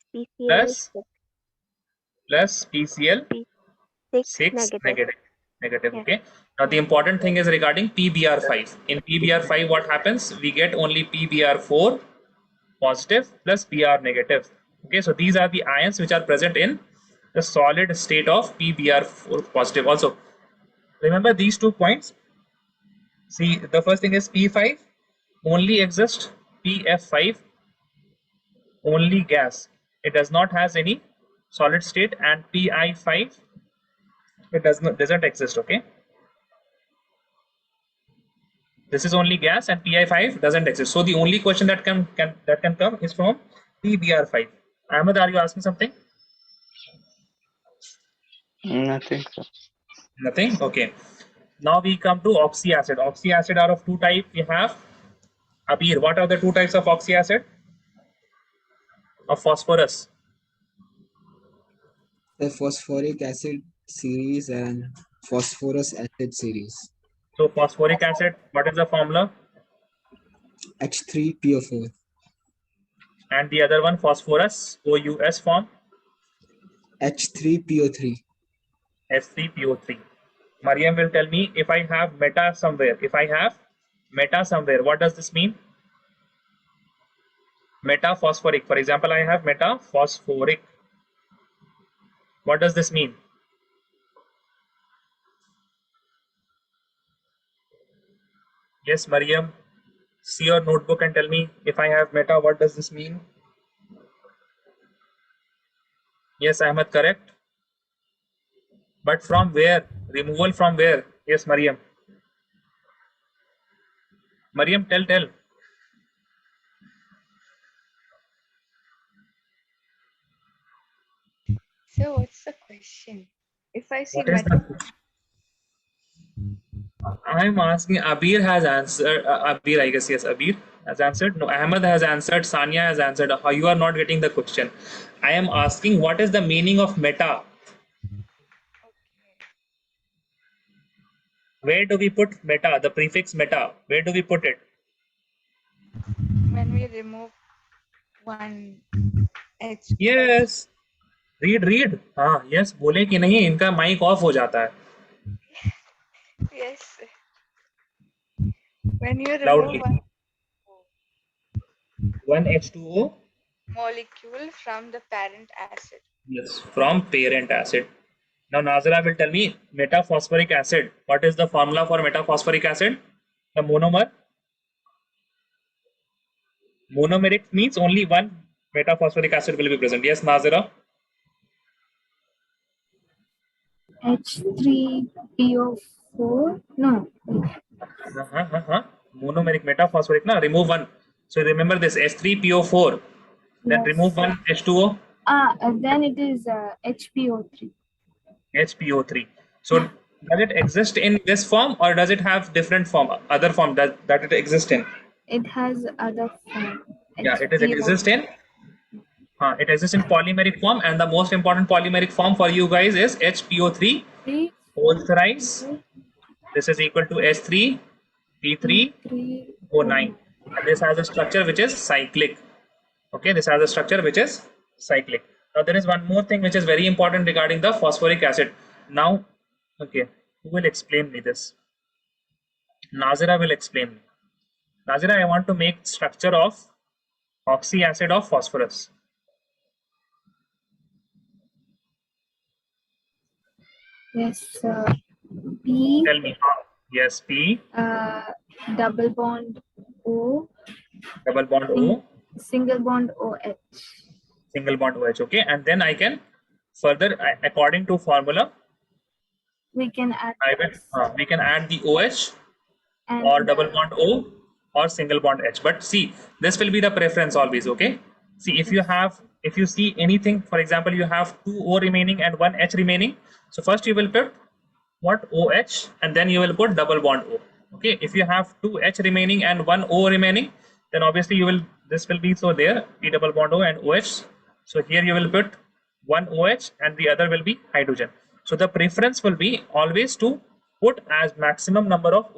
plus PCl6 PCl6 negative. negative. Yeah. Okay. Now the important thing is regarding PBr5. In PBr5, what happens? We get only PBr4 positive plus Br negative. Okay, so these are the ions which are present in the solid state of PBr4 positive. Also, remember these 2 points. See, the first thing is P5 only exists, PF5 only gas. It does not has any solid state, and PI5 it doesn't exist. Okay, this is only gas, and PI5 doesn't exist. So the only question that can come is from PBr5. Ahmed, are you asking something? Nothing, sir. Nothing. Okay. Now we come to oxy acid. Oxy acid are of two types. We have Abir. What are the two types of oxy acid? Of phosphorus. The phosphoric acid series and phosphorus acid series. So phosphoric acid, what is the formula? H3PO4. And the other one, phosphorus, OUS form? H3PO3. F3PO3. Mariam will tell me if I have meta somewhere. If I have meta somewhere, what does this mean? Metaphosphoric. For example, I have metaphosphoric. What does this mean? Yes, Mariam. See your notebook and tell me if I have meta, what does this mean? Yes, Ahmed, correct. But from where? Removal from where? Yes, Mariam. Mariam, tell. So what's the question? If I see What is the? I'm asking. Abir has answered. Abir, I guess yes. Abir has answered. No, Ahmed has answered. Sanya has answered. You are not getting the question. I am asking what is the meaning of meta? Where do we put meta? The prefix meta. Where do we put it? when we remove one H. Yes. Read. हाँ, yes. बोले कि नहीं, इनका mic off हो जाता है. Yes. When you remove Loudly. one One H2O. molecule from the parent acid. Yes, from parent acid. Now Nazira will tell me metaphosphoric acid. What is the formula for metaphosphoric acid? The monomer. Monomeric means only one metaphosphoric acid will be present. Yes, Nazira. H3PO4. No. Monomeric metaphosphoric, na? Remove one. So remember this H3PO4. Then Yes. remove one H2O, Then it is HPO3. HPO3. So does it exist in this form or does it have different form, other form that it exists in? It has other form. Yeah, it exists in polymeric form, and the most important polymeric form for you guys is HPO3 Three, whole thrice. This is equal to H3 P3 three, O9. And this has a structure which is cyclic. Okay, this has a structure which is cyclic. Now there is one more thing which is very important regarding the phosphoric acid. Now, okay, who will explain me this? Nazira will explain me. Nazira, I want to make structure of oxy acid of phosphorus. Yes. P. Tell me how. Yes, P Double bond O. double bond O, Single bond OH. single bond OH. Okay, and then I can further, according to formula, We can add we can add the OH and or double bond O or single bond H. But see, this will be the preference always. Okay. See, if you see anything, for example, you have 2 O remaining and 1 H remaining. So first you will put what OH and then you will put double bond O. Okay. If you have 2 H remaining and 1 O remaining, then obviously this will be so there P double bond O and OH. So here you will put one OH and the other will be hydrogen. So the preference will be always to put as maximum number of